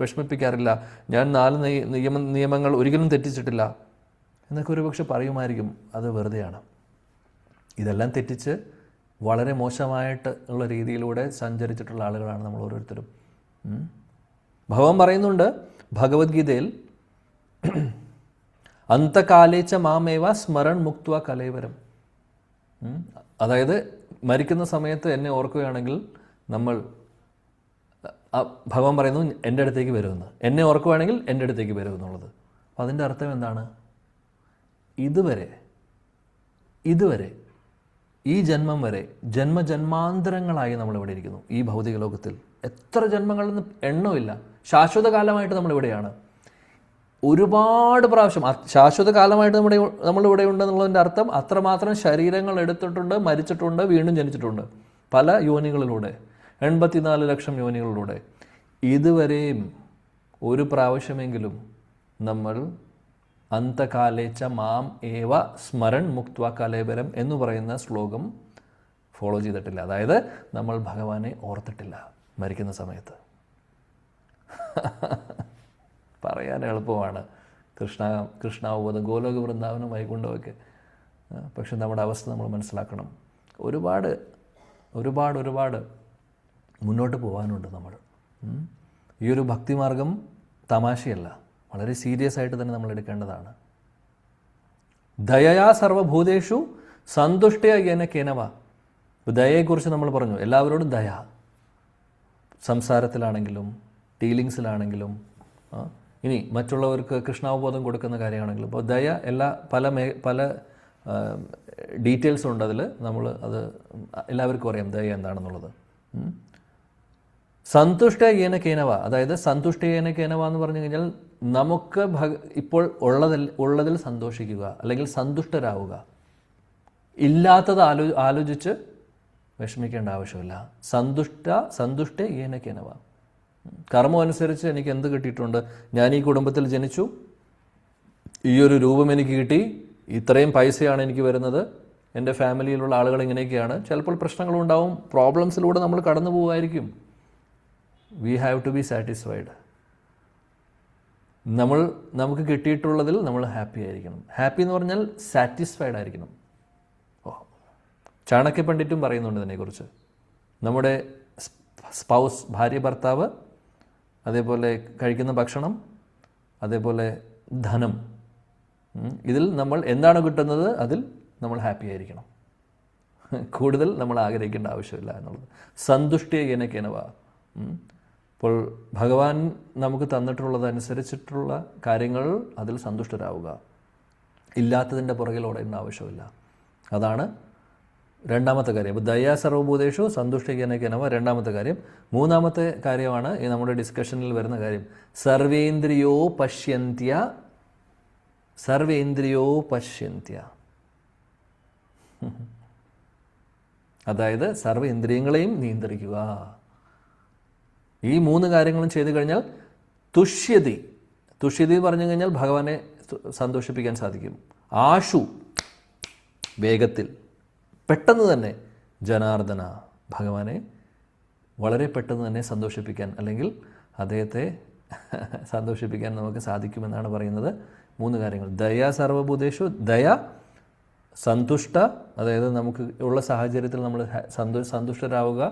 വിഷമിപ്പിക്കാറില്ല, ഞാൻ 4 നിയമങ്ങൾ ഒരിക്കലും തെറ്റിച്ചിട്ടില്ല എന്നൊക്കെ ഒരുപക്ഷെ പറയുമായിരിക്കും. അത് വെറുതെയാണ്. ഇതെല്ലാം തെറ്റിച്ച് വളരെ മോശമായിട്ട് ഉള്ള രീതിയിലൂടെ സഞ്ചരിച്ചിട്ടുള്ള ആളുകളാണ് നമ്മൾ ഓരോരുത്തരും. ഭഗവാൻ പറയുന്നുണ്ട് ഭഗവത്ഗീതയിൽ, അന്തകാലേച്ച മാമേവ സ്മരൺ മുക്ത്വ കലേവരം. അതായത് മരിക്കുന്ന സമയത്ത് എന്നെ ഓർക്കുകയാണെങ്കിൽ ഭഗവാൻ പറയുന്നു എൻ്റെ അടുത്തേക്ക് വരുമെന്ന്. എന്നെ ഓർക്കുകയാണെങ്കിൽ എൻ്റെ അടുത്തേക്ക് വരുമെന്നുള്ളത്. അപ്പം അതിൻ്റെ അർത്ഥം എന്താണ്? ഇതുവരെ ഈ ജന്മം വരെ ജന്മജന്മാന്തരങ്ങളായി നമ്മളിവിടെ ഇരിക്കുന്നു ഈ ഭൗതിക ലോകത്തിൽ. എത്ര ജന്മങ്ങളെന്ന് എണ്ണമില്ല. ശാശ്വതകാലമായിട്ട് നമ്മളിവിടെയാണ്. ഒരുപാട് പ്രാവശ്യം ശാശ്വത കാലമായിട്ട് നമ്മളിവിടെ ഉണ്ടെന്നുള്ളതിൻ്റെ അർത്ഥം അത്രമാത്രം ശരീരങ്ങൾ എടുത്തിട്ടുണ്ട്, മരിച്ചിട്ടുണ്ട്, വീണ്ടും ജനിച്ചിട്ടുണ്ട് പല യോനികളിലൂടെ, 84 ലക്ഷം യോനികളിലൂടെ. ഇതുവരെയും ഒരു പ്രാവശ്യമെങ്കിലും നമ്മൾ അന്തകാലേച്ച മാം ഏവ സ്മരൺ മുക്ത്വ കലേബരം എന്ന് പറയുന്ന ശ്ലോകം ഫോളോ ചെയ്തിട്ടില്ല. അതായത് നമ്മൾ ഭഗവാനെ ഓർത്തിട്ടില്ല മരിക്കുന്ന സമയത്ത്. പറയാൻ എളുപ്പമാണ്, കൃഷ്ണാവബോധം, ഗോലോക വൃന്ദാവനം, വൈകുണ്ഠമൊക്കെ. പക്ഷെ നമ്മുടെ അവസ്ഥ നമ്മൾ മനസ്സിലാക്കണം. ഒരുപാട് മുന്നോട്ട് പോകാനുണ്ട് നമ്മൾ. ഈ ഒരു ഭക്തിമാർഗം തമാശയല്ല, വളരെ സീരിയസ് ആയിട്ട് തന്നെ നമ്മൾ എടുക്കേണ്ടതാണ്. ദയയാ സർവഭൂതേഷു സന്തുഷ്ടയ യേന കേനവ. ദയയെക്കുറിച്ച് നമ്മൾ പറഞ്ഞു, എല്ലാവരോടും ദയ, സംസാരത്തിലാണെങ്കിലും ഡീലിങ്സിലാണെങ്കിലും ഇനി മറ്റുള്ളവർക്ക് കൃഷ്ണാവബോധം കൊടുക്കുന്ന കാര്യമാണെങ്കിലും. അപ്പോൾ ദയ പല ഡീറ്റെയിൽസും ഉണ്ട് അതിൽ. നമ്മൾ അത് എല്ലാവർക്കും അറിയാം ദയ എന്താണെന്നുള്ളത്. സന്തുഷ്ട യേന കേനവ, അതായത് സന്തുഷ്ട യേന കേനവ എന്ന് പറഞ്ഞു കഴിഞ്ഞാൽ നമുക്ക് ഇപ്പോൾ ഉള്ളതിൽ സന്തോഷിക്കുക, അല്ലെങ്കിൽ സന്തുഷ്ടരാവുക. ഇല്ലാത്തത് ആലോചിച്ച് വിഷമിക്കേണ്ട ആവശ്യമില്ല. സന്തുഷ്ട യേന കേനവ. കർമ്മം അനുസരിച്ച് എനിക്ക് എന്ത് കിട്ടിയിട്ടുണ്ട്, ഞാൻ ഈ കുടുംബത്തിൽ ജനിച്ചു, ഈ ഒരു രൂപം എനിക്ക് കിട്ടി, ഇത്രയും പൈസയാണ് എനിക്ക് വരുന്നത്, എൻ്റെ ഫാമിലിയിലുള്ള ആളുകൾ ഇങ്ങനെയൊക്കെയാണ്. ചിലപ്പോൾ പ്രശ്നങ്ങളുണ്ടാവും, പ്രോബ്ലംസിലൂടെ നമ്മൾ കടന്നു പോകുമായിരിക്കും. We have to be satisfied. നമുക്ക് കിട്ടിയിട്ടുള്ളതിൽ നമ്മൾ ഹാപ്പി ആയിരിക്കണം. ഹാപ്പി എന്ന് പറഞ്ഞാൽ സാറ്റിസ്ഫൈഡ് ആയിരിക്കണം. ചാണക്യ പണ്ഡിറ്റും പറയുന്നുണ്ട് ഇതിനെക്കുറിച്ച്. നമ്മുടെ സ്പൗസ്, ഭാര്യ ഭർത്താവ്, അതേപോലെ കഴിക്കുന്ന ഭക്ഷണം, അതേപോലെ ധനം, ഇതിൽ നമ്മൾ എന്താണ് കിട്ടുന്നത് അതിൽ നമ്മൾ ഹാപ്പി ആയിരിക്കണം. കൂടുതൽ നമ്മൾ ആഗ്രഹിക്കേണ്ട ആവശ്യമില്ല എന്നുള്ളത്. സന്തുഷ്ടിയ യേനക്കേനവ. അപ്പോൾ ഭഗവാൻ നമുക്ക് തന്നിട്ടുള്ളതനുസരിച്ചിട്ടുള്ള കാര്യങ്ങൾ അതിൽ സന്തുഷ്ടരാവുക. ഇല്ലാത്തതിൻ്റെ പുറകിൽ ഓടേണ്ട ആവശ്യമില്ല. അതാണ് രണ്ടാമത്തെ കാര്യം. അപ്പോൾ ദയാ സർവഭൂതേഷു സന്തുഷ്ടേനക്കേനവ രണ്ടാമത്തെ കാര്യം. മൂന്നാമത്തെ കാര്യമാണ് ഈ നമ്മുടെ ഡിസ്കഷനിൽ വരുന്ന കാര്യം. സർവേന്ദ്രിയോ പശ്യന്ത്യ. അതായത് സർവ്വ ഇന്ദ്രിയങ്ങളെയും നിയന്ത്രിക്കുക. ഈ മൂന്ന് കാര്യങ്ങളും ചെയ്തു കഴിഞ്ഞാൽ തുഷ്യതി പറഞ്ഞു കഴിഞ്ഞാൽ ഭഗവാനെ സന്തോഷിപ്പിക്കാൻ സാധിക്കും. ആശു, വേഗത്തിൽ, പെട്ടെന്ന് തന്നെ, ജനാർദ്ദന, ഭഗവാനെ വളരെ പെട്ടെന്ന് തന്നെ സന്തോഷിപ്പിക്കാൻ, അല്ലെങ്കിൽ അദ്ദേഹത്തെ സന്തോഷിപ്പിക്കാൻ നമുക്ക് സാധിക്കുമെന്നാണ് പറയുന്നത്. മൂന്ന് കാര്യങ്ങൾ. ദയ സർവഭൂതേഷു, ദയ, സന്തുഷ്ട, അതായത് നമുക്ക് ഉള്ള സാഹചര്യത്തിൽ നമ്മൾ സന്തുഷ്ടരാവുക,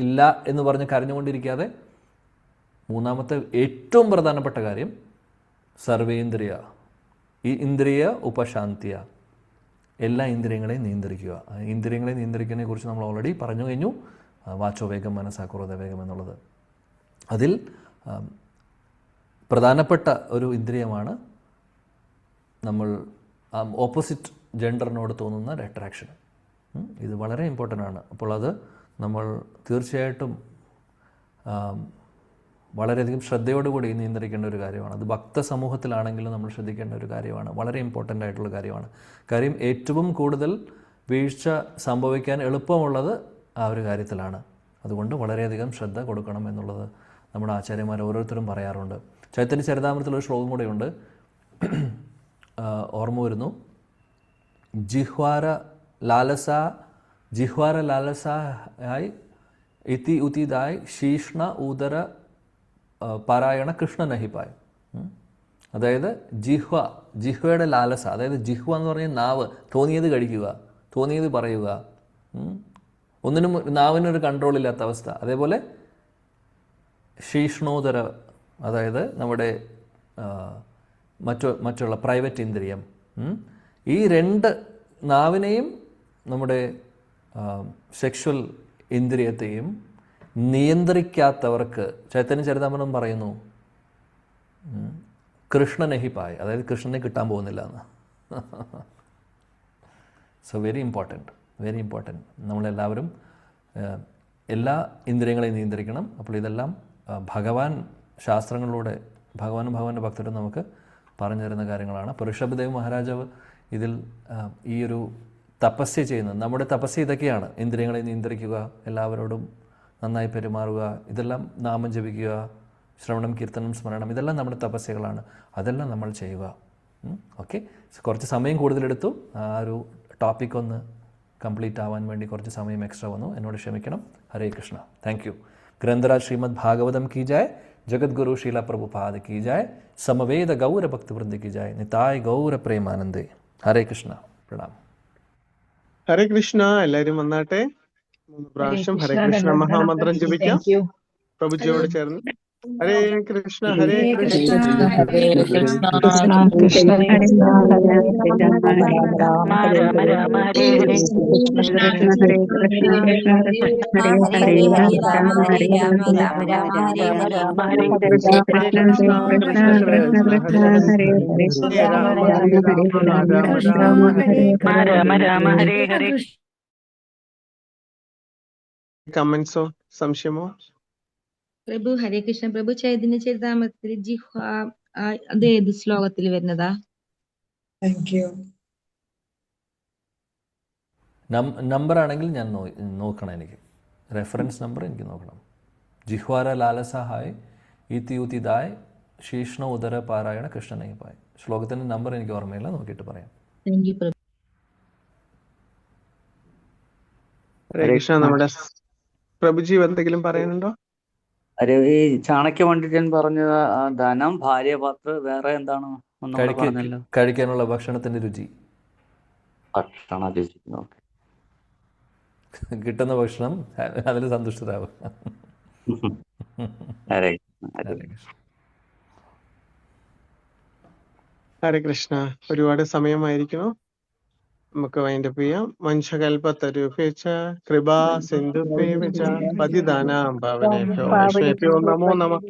ഇല്ല എന്ന് പറഞ്ഞ് കരഞ്ഞുകൊണ്ടിരിക്കാതെ. മൂന്നാമത്തെ ഏറ്റവും പ്രധാനപ്പെട്ട കാര്യം സർവേന്ദ്രിയ, ഈ ഇന്ദ്രിയ ഉപശാന്തിയ, എല്ലാ ഇന്ദ്രിയങ്ങളെയും നിയന്ത്രിക്കുക. ഇന്ദ്രിയങ്ങളെ നിയന്ത്രിക്കുന്നതിനെ കുറിച്ച് നമ്മൾ ഓൾറെഡി പറഞ്ഞു കഴിഞ്ഞു. വാച്ചോ വേഗം, മനസ്സാ ക്രോധ വേഗം എന്നുള്ളത്. അതിൽ പ്രധാനപ്പെട്ട ഒരു ഇന്ദ്രിയമാണ് നമ്മൾ ഓപ്പോസിറ്റ് ജെൻഡറിനോട് തോന്നുന്ന ഒരു അട്രാക്ഷൻ. ഇത് വളരെ ഇമ്പോർട്ടൻ്റ് ആണ്. അപ്പോൾ അത് നമ്മൾ തീർച്ചയായിട്ടും വളരെയധികം ശ്രദ്ധയോടുകൂടി നിയന്ത്രിക്കേണ്ട ഒരു കാര്യമാണ്. അത് ഭക്ത സമൂഹത്തിലാണെങ്കിലും നമ്മൾ ശ്രദ്ധിക്കേണ്ട ഒരു കാര്യമാണ്. വളരെ ഇമ്പോർട്ടൻ്റ് ആയിട്ടുള്ള കാര്യമാണ്. കാര്യം ഏറ്റവും കൂടുതൽ വീഴ്ച സംഭവിക്കാൻ എളുപ്പമുള്ളത് ആ ഒരു കാര്യത്തിലാണ്. അതുകൊണ്ട് വളരെയധികം ശ്രദ്ധ കൊടുക്കണം എന്നുള്ളത് നമ്മുടെ ആചാര്യന്മാർ ഓരോരുത്തരും പറയാറുണ്ട്. ചൈതന്യ ചരിതാമൃതത്തിൽ ഒരു ശ്ലോകം കൂടെയുണ്ട്, ഓർമ്മ വരുന്നു. ജിഹ്വാര ലാലസായി ഇതി ഉതിതായ് ശീഷ്ണ ഊദര പാരായണ കൃഷ്ണ നഹിപ്പായ്. അതായത് ജിഹ്വയുടെ ലാലസ, അതായത് ജിഹ്വ എന്ന് പറഞ്ഞാൽ നാവ്, തോന്നിയത് കഴിക്കുക, തോന്നിയത് പറയുക, ഒന്നിനും നാവിനൊരു കൺട്രോളില്ലാത്ത അവസ്ഥ. അതേപോലെ ശീഷ്ണോദര, അതായത് നമ്മുടെ മറ്റുള്ള പ്രൈവറ്റ് ഇന്ദ്രിയം. ഈ രണ്ട് നാവിനെയും നമ്മുടെ സെക്ഷൽ ഇന്ദ്രിയത്തെയും നിയന്ത്രിക്കാത്തവർക്ക് ചൈതന്യ ചരിതാമൃതം പറയുന്നു കൃഷ്ണനഹിപ്പായ്, അതായത് കൃഷ്ണനെ കിട്ടാൻ പോകുന്നില്ല എന്ന്. So very important. നമ്മളെല്ലാവരും എല്ലാ ഇന്ദ്രിയങ്ങളെയും നിയന്ത്രിക്കണം. അപ്പോൾ ഇതെല്ലാം ഭഗവാൻ ശാസ്ത്രങ്ങളിലൂടെ, ഭഗവാനും ഭഗവാന്റെ ഭക്തരും നമുക്ക് പറഞ്ഞു തരുന്ന കാര്യങ്ങളാണ്. അപ്പോൾ ഋഷഭദേവ് മഹാരാജാവ് ഇതിൽ ഈ ഒരു തപസ്യ ചെയ്യുന്നത്, നമ്മുടെ തപസ്യ ഇതൊക്കെയാണ്. ഇന്ദ്രിയങ്ങളെ നിയന്ത്രിക്കുക, എല്ലാവരോടും നന്നായി പെരുമാറുക, ഇതെല്ലാം നാമം ജപിക്കുക, ശ്രവണം, കീർത്തനം, സ്മരണം, ഇതെല്ലാം നമ്മുടെ തപസ്യകളാണ്. അതെല്ലാം നമ്മൾ ചെയ്യുക. ഓക്കെ, കുറച്ച് സമയം കൂടുതലെടുത്തു. ആ ഒരു ടോപ്പിക് ഒന്ന് കംപ്ലീറ്റ് ആവാൻ വേണ്ടി കുറച്ച് സമയം എക്സ്ട്രാ വന്നു, എന്നോട് ക്ഷമിക്കണം. ഹരേ കൃഷ്ണ. Thank you. ഗ്രന്ഥരാജ് ശ്രീമദ് ഭാഗവതം की जय, जगद्गुरु शीला प्रभुपाद की जय, समवेद गौर भक्त वृंद की जय, निताय गौर प्रेमानंदे. ഹരേ കൃഷ്ണ. പ്രണാം. ഹരേ കൃഷ്ണ. എല്ലാവരും വന്നാട്ടെ. 3 പ്രാവശ്യം ഹരേ കൃഷ്ണ മഹാമന്ത്രം ജപിക്കാം പ്രഭുജിയോട് ചേർന്ന്. ഹരേ കൃഷ്ണ ഹരേ കൃഷ്ണ ഹരേ കൃഷ്ണ കൃഷ്ണ കൃഷ്ണ കൃഷ്ണ ഹരേ ഹരേ രാമ ഹരേ ഹരേ ഹരേ രാമ ഹരേ രാമ രാമ രാമ ഹരേ ഹരേ ഹരേ കൃഷ്ണ കൃഷ്ണ കൃഷ്ണ ഹരേ ഹരേ രാമ ഹരേ രാമ രാമ രാമ ഹരേ ഹരേ. കമന്റ്സോ സംശയമോ? പ്രഭു ഹരേ കൃഷ്ണ. പ്രഭു ചൈതന്യ ചരിതാമത്തിൽ ജിഹ്വ അത് ഏത് ശ്ലോകത്തിൽ വരുന്നതാ? നമ്പർ ആണെങ്കിൽ ഞാൻ നോക്കണം, എനിക്ക് റെഫറൻസ് നമ്പർ എനിക്ക് നോക്കണം. ജിഹ്വാര ലാലസഹായ് ഈത്തിയൂത്തിദായ് ശീഷ്ണ ഉദര പാരായണ കൃഷ്ണനായി പായ്. ശ്ലോകത്തിൻ്റെ നമ്പർ എനിക്ക് ഓർമ്മയില്ല, നോക്കിയിട്ട് പറയാം. താങ്ക് യു പ്രഭു. ഹരേ കൃഷ്ണ. നമ്മുടെ പ്രഭുജി എന്തെങ്കിലും പറയാനുണ്ടോ? ഈ ചാണക്യ പണ്ഡിതൻ പറഞ്ഞ ധനം, ഭാര്യപാത്ര, വേറെ എന്താണ് പറഞ്ഞല്ലോ? കഴിക്കാനുള്ള ഭക്ഷണത്തിന്റെ രുചി. ഭക്ഷണ രുചി. കിട്ടുന്ന ഭക്ഷണം അതിൽ സന്തുഷ്ടരാകും. ഹരേ ഹരേ കൃഷ്ണ. ഒരുപാട് സമയമായിരിക്കണോ? നമുക്ക് വൈൻഡപ്പ് ചെയ്യാം. വംശകൽപതരുഭ്യശ്ച കൃപാ സിന്ധുഭ്യശ്ച പതിതാനാം പാവനേഭ്യോ വൈഷ്ണവേഭ്യോ നമോ നമഃ.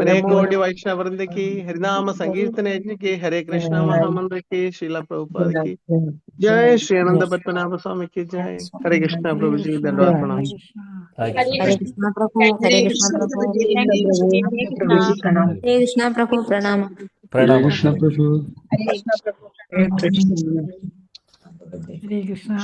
അനേക കോടി വൈഷ്ണവവൃന്ദ की हरिनाम संकीर्तन यज्ञ की हरे कृष्ण महामंत्र की श्रील प्रभुपाद की जय. श्री अनंत पद्मनाभ स्वामी की जय. हरे कृष्ण. प्रभु जी धन्यवाद प्रणाम. ഹരേ കൃഷ്ണ പ്രഭു. ഹരേ കൃഷ്ണ പ്രഭു. ഹരേ കൃഷ്ണ പ്രഭു. പ്രണാമം. പ്രണാമം. കൃഷ്ണ പ്രഭു. ഹരേ കൃഷ്ണ.